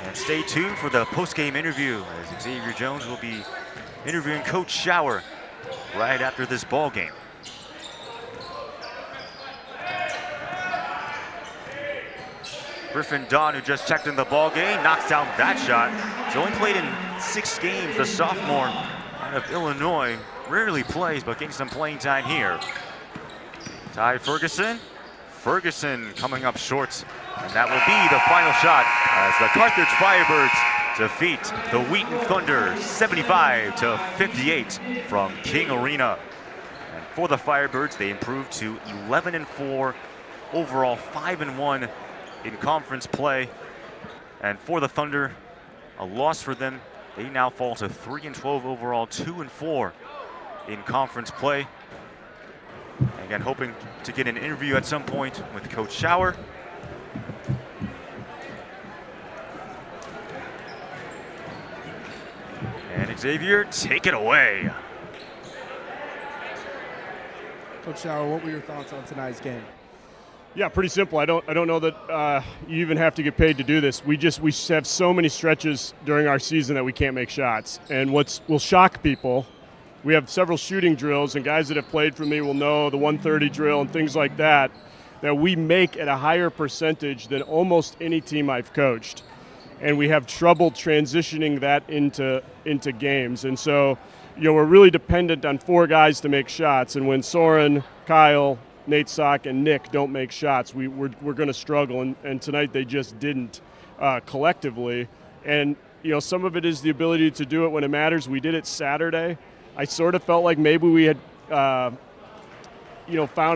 And stay tuned for the post-game interview as Xavier Jones will be interviewing Coach Schauer right after this ball game. Griffin Don, who just checked in the ball game, knocks down that shot. He's only played in 6 games. The sophomore out of Illinois rarely plays, but getting some playing time here. Ty Ferguson. Ferguson coming up short, and that will be the final shot as the Carthage Firebirds defeat the Wheaton Thunder 75-58 from King Arena. And for the Firebirds, they improved to 11-4 overall, 5-1 in conference play. And for the Thunder, a loss for them. They now fall to 3-12 overall, 2-4 in conference play. Again, hoping to get an interview at some point with Coach Schauer. And Xavier, take it away. Coach Schauer, what were your thoughts on tonight's game? Yeah, pretty simple. I don't know that you even have to get paid to do this. We have so many stretches during our season that we can't make shots. And what will shock people, we have several shooting drills, and guys that have played for me will know the 130 drill and things like that we make at a higher percentage than almost any team I've coached. And we have trouble transitioning that into games. And so, we're really dependent on 4 guys to make shots. And when Soren, Kyle, Nate Sock, and Nick don't make shots, we're going to struggle. And tonight they just didn't collectively. And, some of it is the ability to do it when it matters. We did it Saturday. I sort of felt like maybe we had, found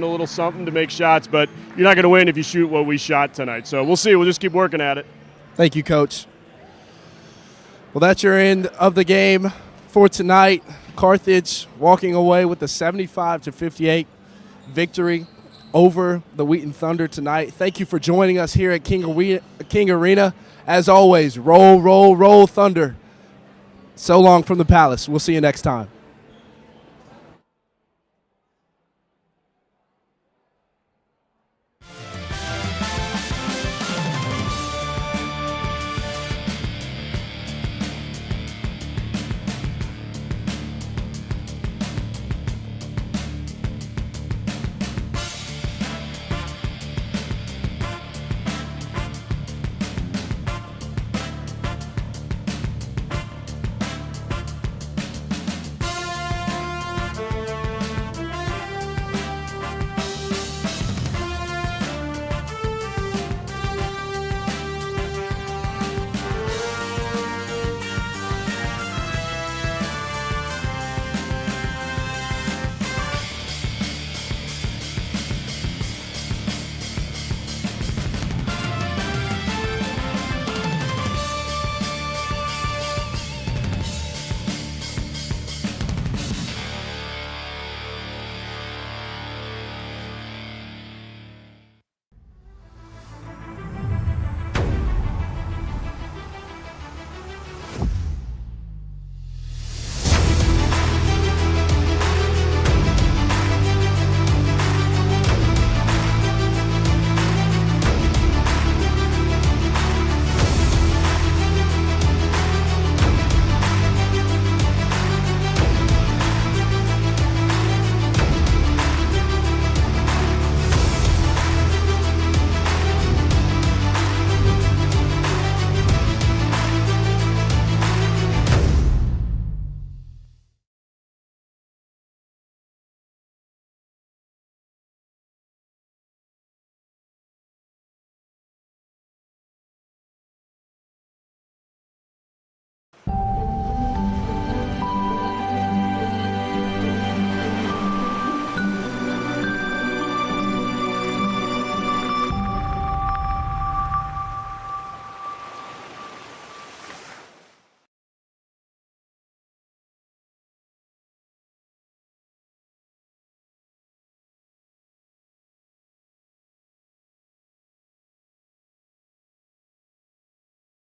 a little something to make shots, but you're not going to win if you shoot what we shot tonight. So we'll see. We'll just keep working at it. Thank you, Coach. Well, that's your end of the game for tonight. Carthage walking away with a 75-58 victory over the Wheaton Thunder tonight. Thank you for joining us here at King Arena. As always, roll, roll, roll, Thunder. So long from the Palace. We'll see you next time.